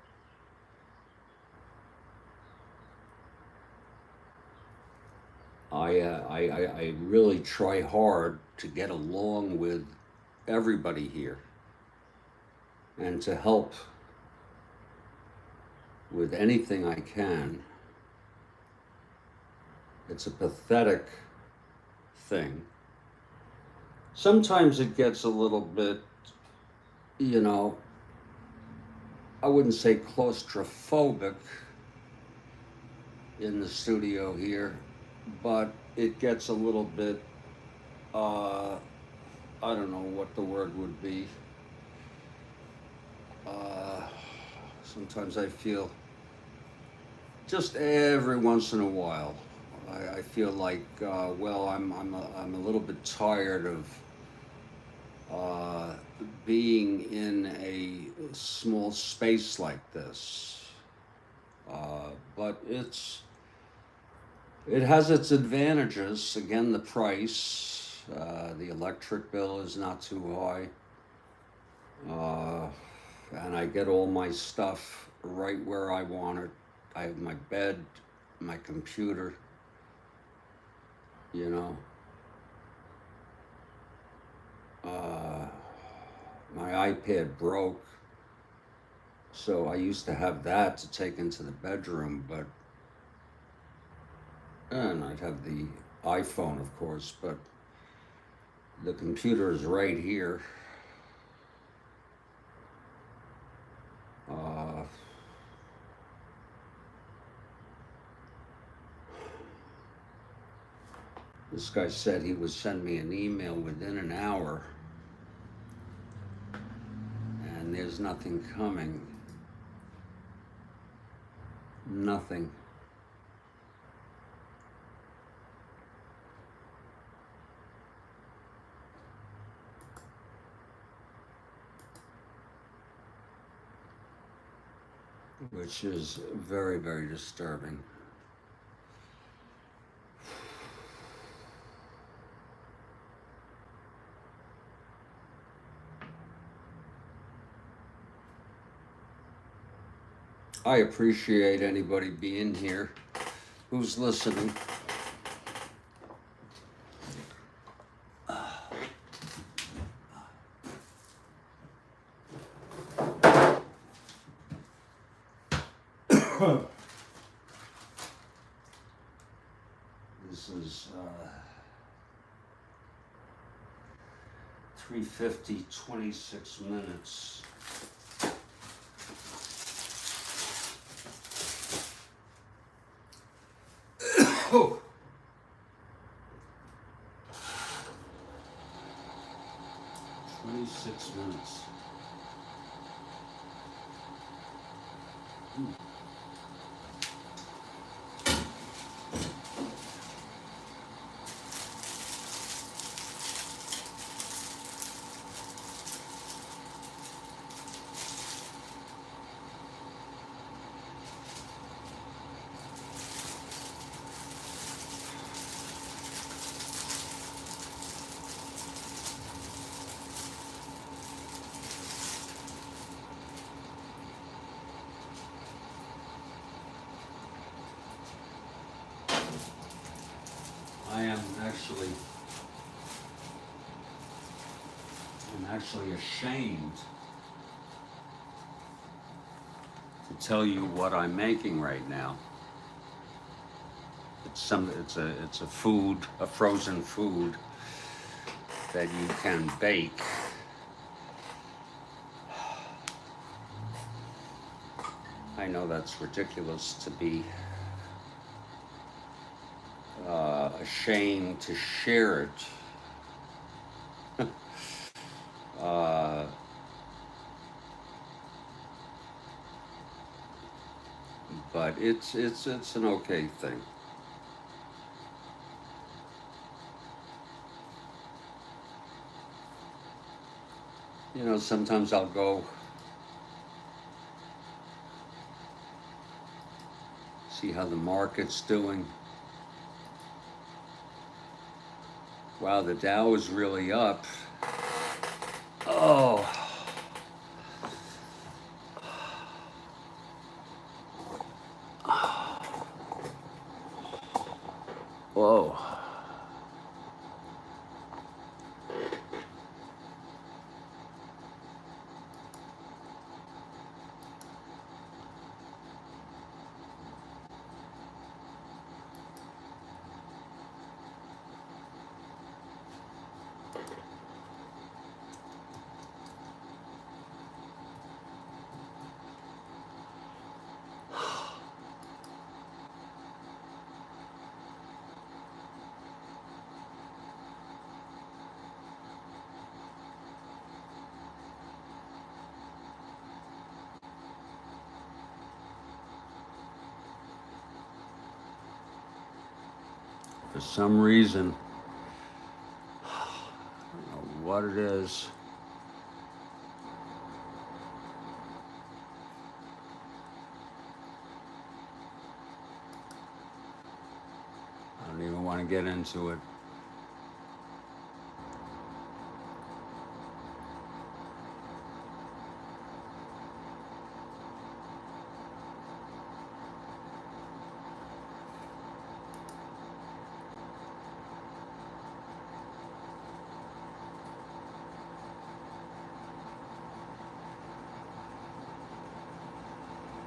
I really try hard to get along with everybody here and to help with anything I can. It's a pathetic thing. Sometimes it gets a little bit, I wouldn't say claustrophobic in the studio here, but it gets a little bit, I don't know what the word would be. Sometimes I feel, just every once in a while, I feel like, well, I'm a little bit tired of being in a small space like this. But it has its advantages. Again, the price, the electric bill is not too high. And I get all my stuff right where I want it. I have my bed, my computer, my iPad broke, so I used to have that to take into the bedroom, and I'd have the iPhone, of course, but the computer is right here. This guy said he would send me an email within an hour, and there's nothing coming. Nothing. Which is very, very disturbing. I appreciate anybody being here who's listening. This is 3:50, 26 minutes. Oh. 26 minutes. I'm actually ashamed to tell you what I'm making right now. It's a food, a frozen food that you can bake. I know that's ridiculous to be ashamed to share it. But it's an okay thing. You know, sometimes I'll go see how the market's doing. Wow, the Dow is really up. Oh. Whoa. For some reason, I don't know what it is. I don't even want to get into it.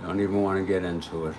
I don't even want to get into it.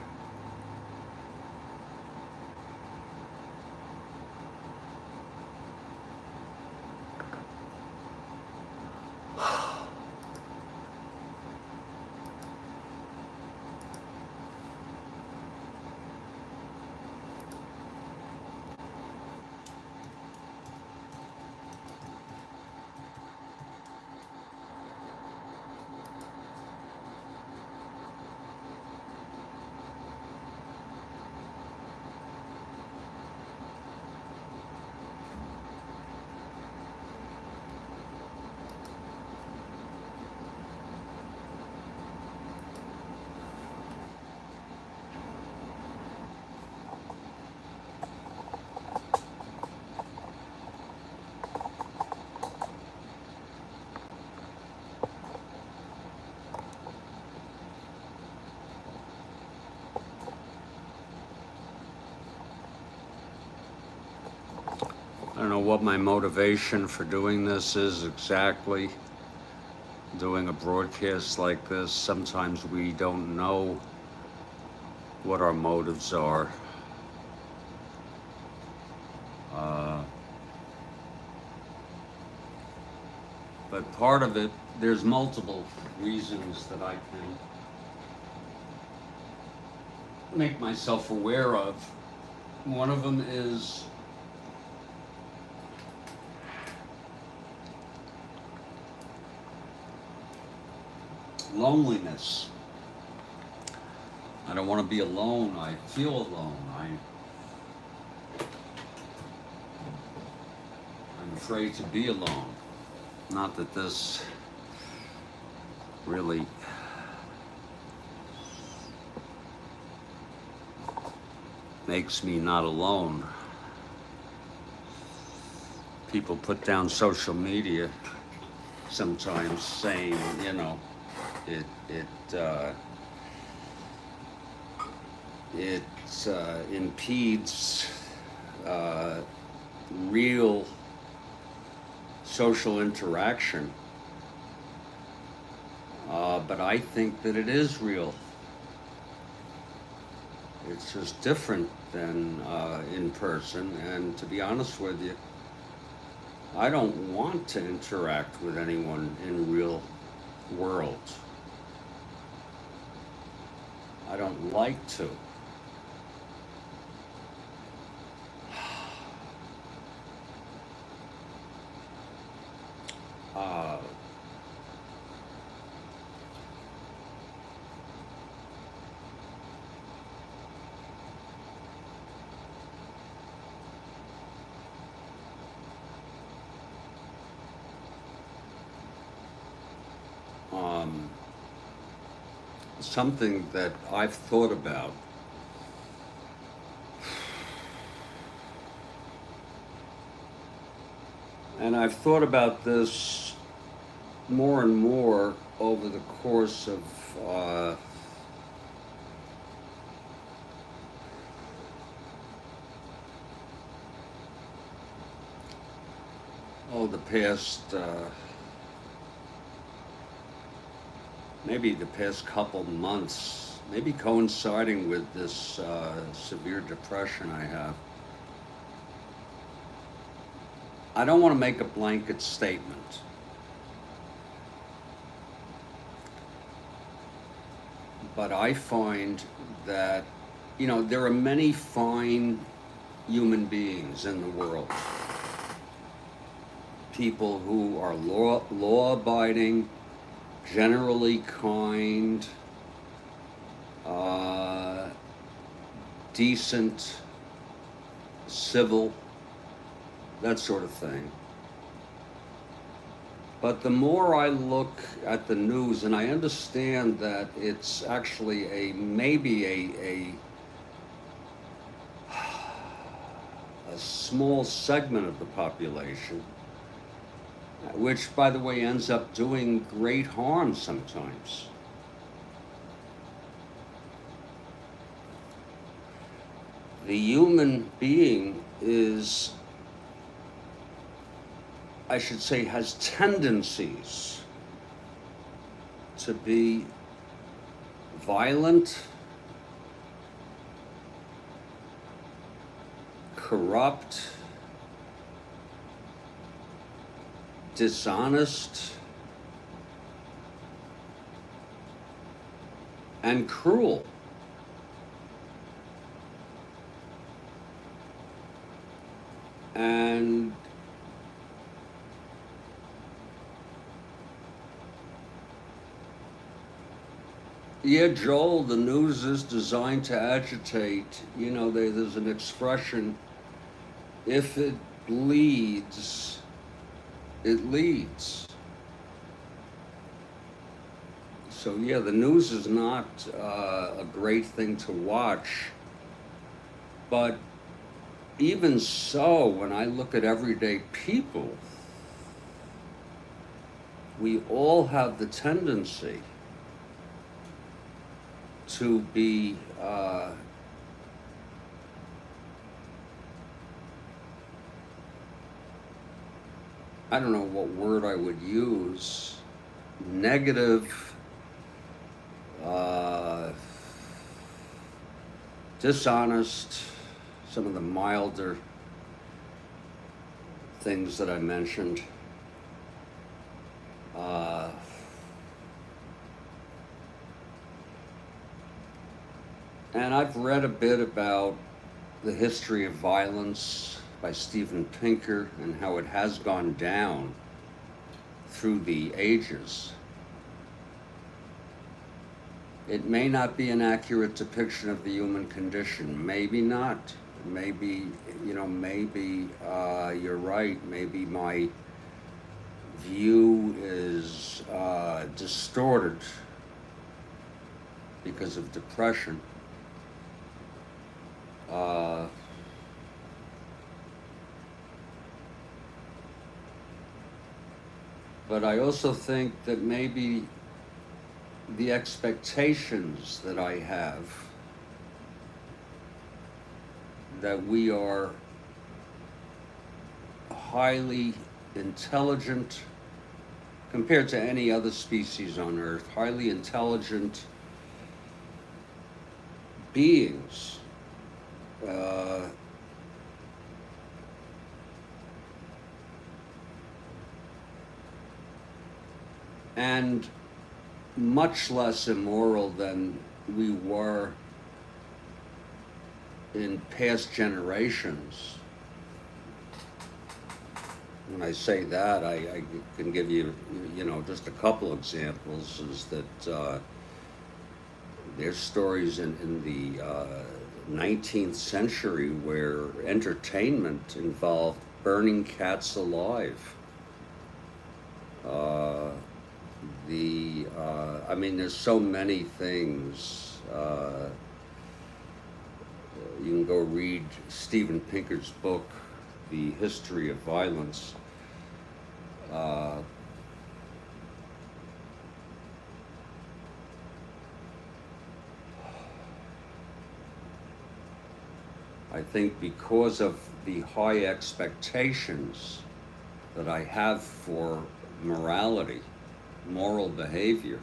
I don't know what my motivation for doing this is exactly. Doing a broadcast like this, sometimes we don't know what our motives are. But part of it, there's multiple reasons that I can make myself aware of. One of them is loneliness. I don't want to be alone. I feel alone. I'm afraid to be alone. Not that this really makes me not alone. People put down social media sometimes saying, you know, it impedes real social interaction. But I think that it is real. It's just different than in person, and to be honest with you, I don't want to interact with anyone in real world. I don't like to. Uh, Something that I've thought about. And I've thought about this more and more over the course of the past maybe the past couple months, maybe coinciding with this severe depression I have. I don't want to make a blanket statement, but I find that, you know, there are many fine human beings in the world. People who are law-abiding, generally kind, decent, civil, that sort of thing. But the more I look at the news, and I understand that it's actually maybe a small segment of the population, which, by the way, ends up doing great harm sometimes. The human being is, I should say, has tendencies to be violent, corrupt, dishonest, and cruel. And yeah, Joel, the news is designed to agitate. You know, there's an expression, if it bleeds, it leads. So yeah, the news is not a great thing to watch, but even so, when I look at everyday people, we all have the tendency to be I don't know what word I would use, negative, dishonest, some of the milder things that I mentioned. Uh, and I've read a bit about the history of violence by Steven Pinker and how it has gone down through the ages. It may not be an accurate depiction of the human condition. Maybe not. Maybe, maybe you're right. Maybe my view is distorted because of depression. But I also think that maybe the expectations that I have that we are highly intelligent compared to any other species on Earth, highly intelligent beings. And much less immoral than we were in past generations. When I say that, I can give you, just a couple examples. Is that there's stories in the 19th century where entertainment involved burning cats alive. I mean, there's so many things. You can go read Steven Pinker's book, The History of Violence. I think because of the high expectations that I have for morality, moral behavior,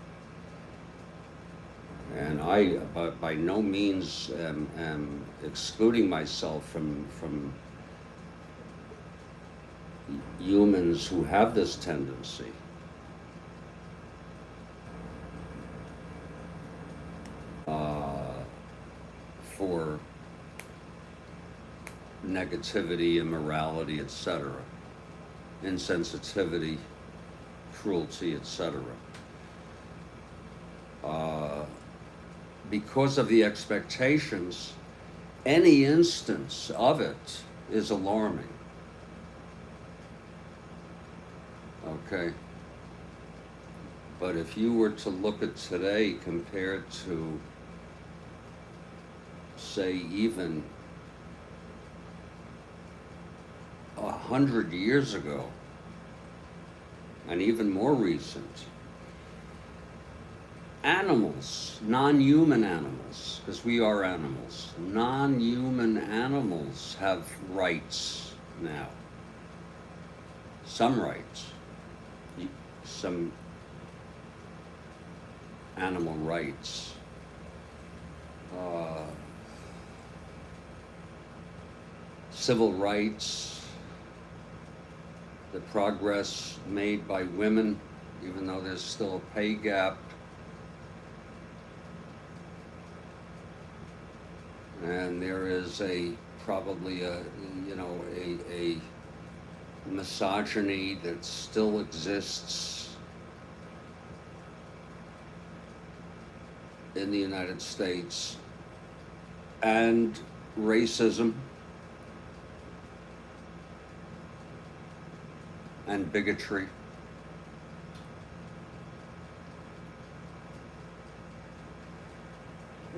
and I by no means am excluding myself from humans who have this tendency. For negativity, immorality, etc., insensitivity, cruelty, etc. Because of the expectations, any instance of it is alarming. Okay? But if you were to look at today compared to, say, even 100 years ago, and even more recent, animals, non-human animals, because we are animals, non-human animals have rights now. Some rights. Some animal rights. Civil rights, the progress made by women, even though there's still a pay gap. And there is probably a misogyny that still exists in the United States, and racism and bigotry.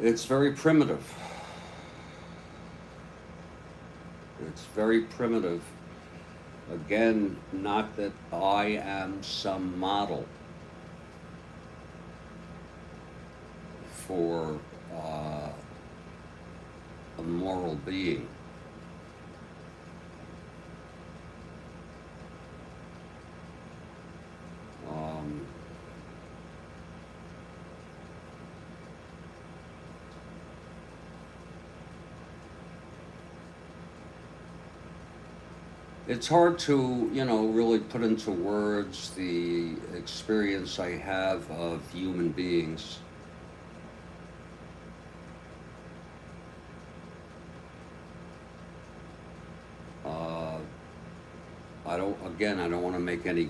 It's very primitive. It's very primitive. Again, not that I am some model for a moral being. It's hard to, really put into words the experience I have of human beings. Uh, I don't want to make any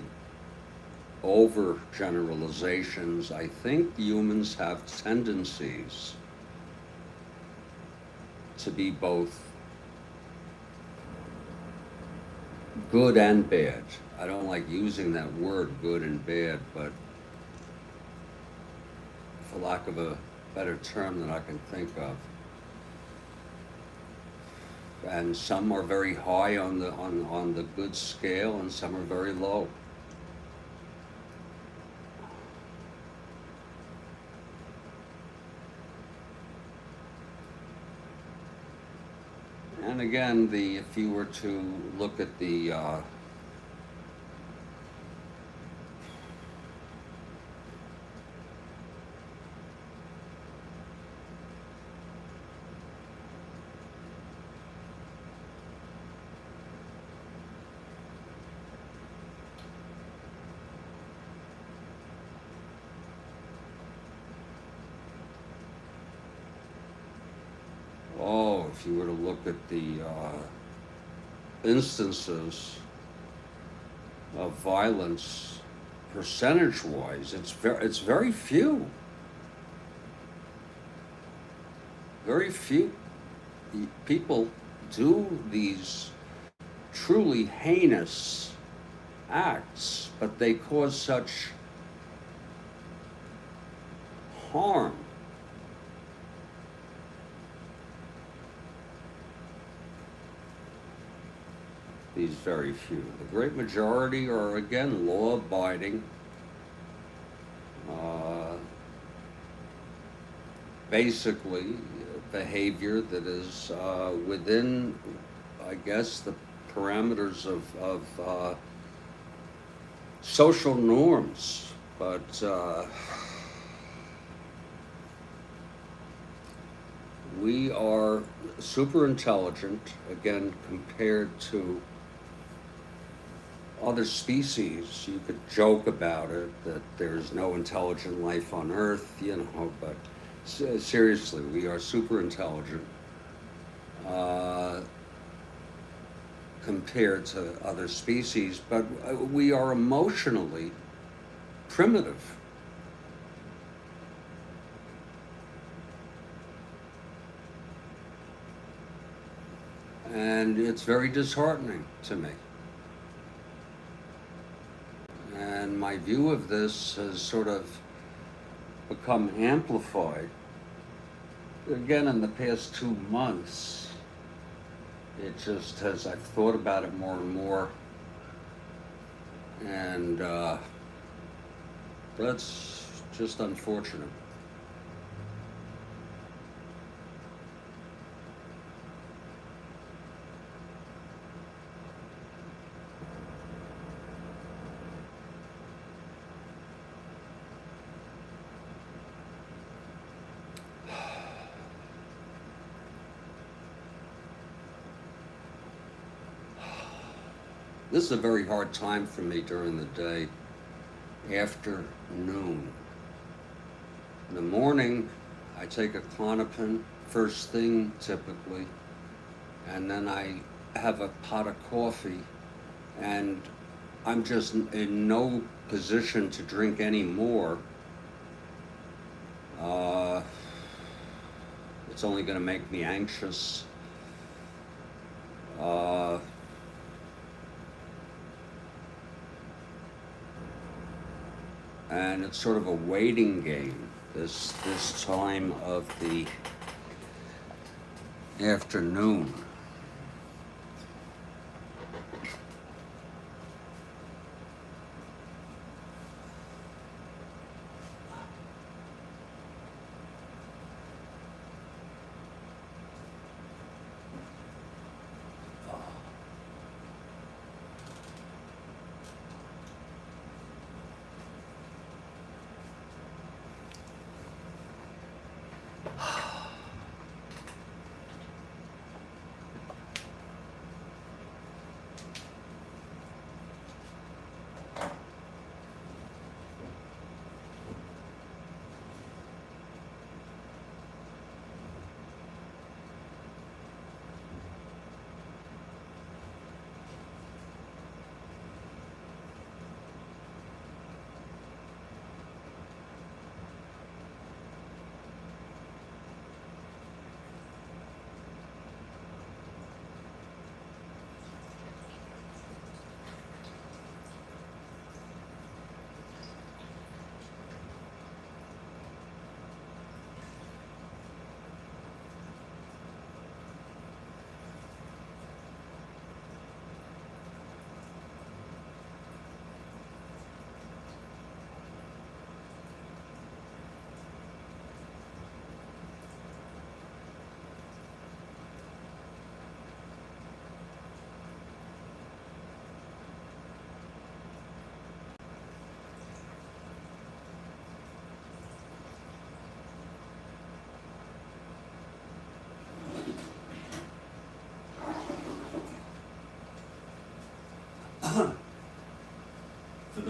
over generalizations. I think humans have tendencies to be both good and bad. I don't like using that word, good and bad, but for lack of a better term that I can think of. And some are very high on the good scale, and some are very low. And again, if you were to look at the if you were to look at the instances of violence percentage-wise, it's very few. Very few people do these truly heinous acts, but they cause such harm. These very few. The great majority are, again, law-abiding, basically behavior that is within, I guess, the parameters of social norms. But we are super intelligent, again, compared to other species. You could joke about it, that there's no intelligent life on Earth, but seriously, we are super intelligent compared to other species, but we are emotionally primitive. And it's very disheartening to me. And my view of this has sort of become amplified. Again, in the past 2 months, it just has, I've thought about it more and more. And that's just unfortunate. This is a very hard time for me during the day, after noon. In the morning, I take a Klonopin first thing typically, and then I have a pot of coffee, and I'm just in no position to drink any more. It's only going to make me anxious. And it's sort of a waiting game, this time of the afternoon.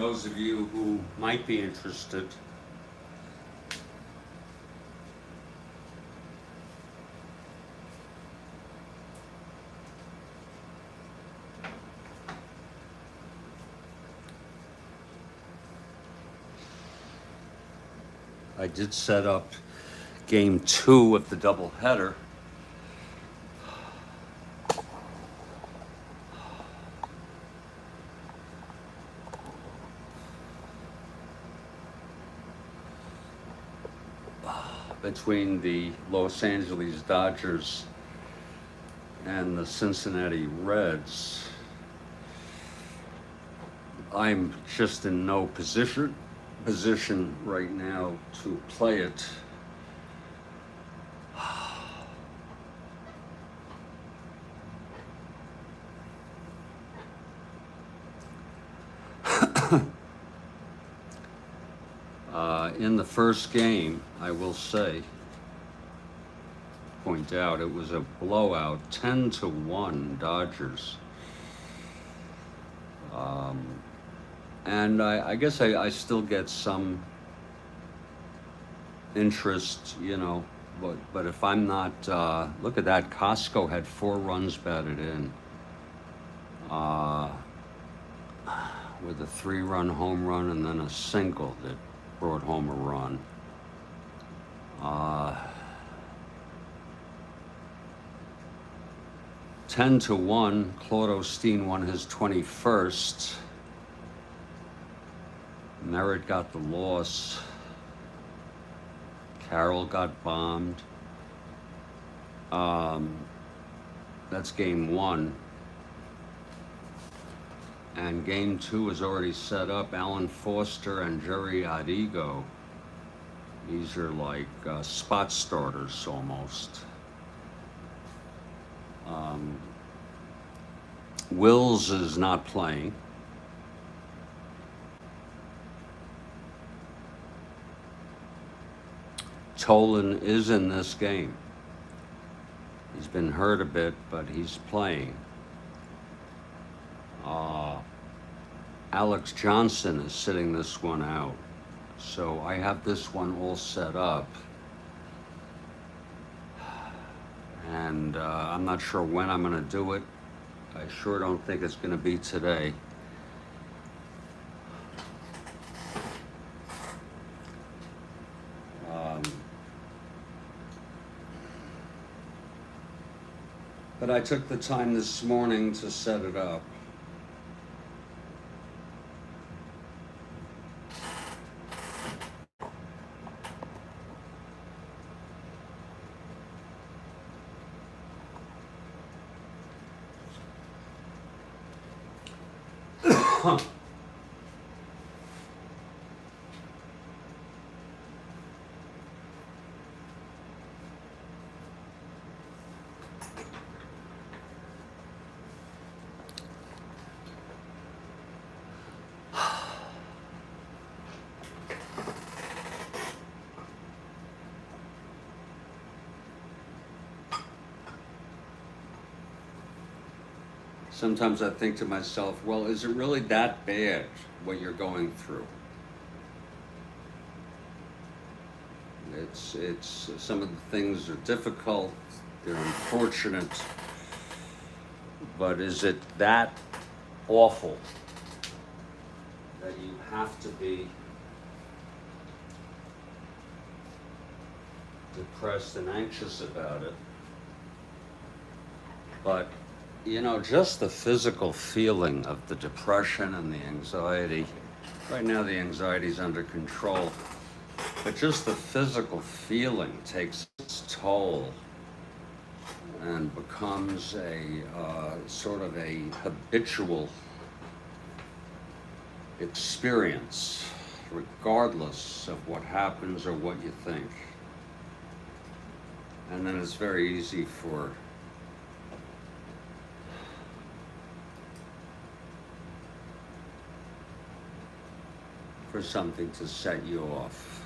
those of you who might be interested, I did set up game 2 of the doubleheader. Between the Los Angeles Dodgers and the Cincinnati Reds. I'm just in no position right now to play it. In the first game, I will point out, it was a blowout, 10-1 Dodgers. And I guess I still get some interest, you know, but if I'm not, look at that, Costco had 4 runs batted in with a 3-run home run and then a single that brought home a run. 10-1, Claude Osteen won his 21st. Merritt got the loss. Karl got bombed. That's game 1. And game 2 is already set up. Alan Foster and Jerry Adigo. These are like spot starters almost. Wills is not playing. Tolan is in this game. He's been hurt a bit, but he's playing. Alex Johnson is sitting this one out. So I have this one all set up. And I'm not sure when I'm going to do it. I sure don't think it's going to be today. But I took the time this morning to set it up. Sometimes I think to myself, well, is it really that bad what you're going through? It's some of the things are difficult, they're unfortunate, but is it that awful that you have to be depressed and anxious about it? But you know, just the physical feeling of the depression and the anxiety. Right now the anxiety's under control, but just the physical feeling takes its toll and becomes a sort of a habitual experience, regardless of what happens or what you think. And then it's very easy for something to set you off.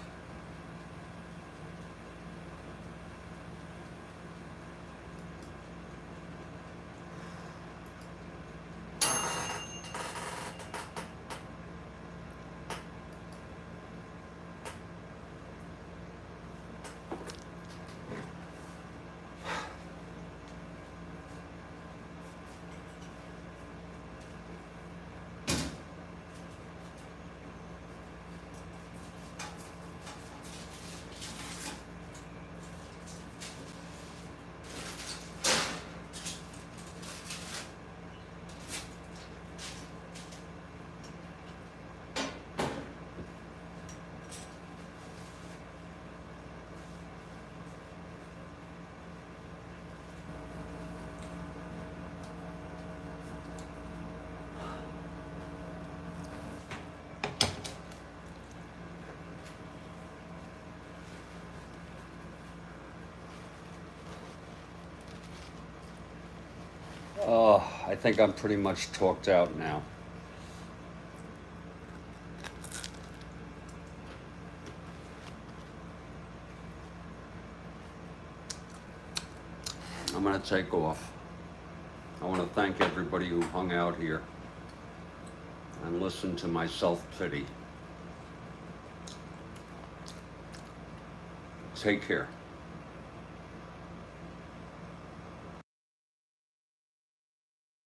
Oh, I think I'm pretty much talked out now. I'm gonna take off. I want to thank everybody who hung out here and listened to my self-pity. Take care.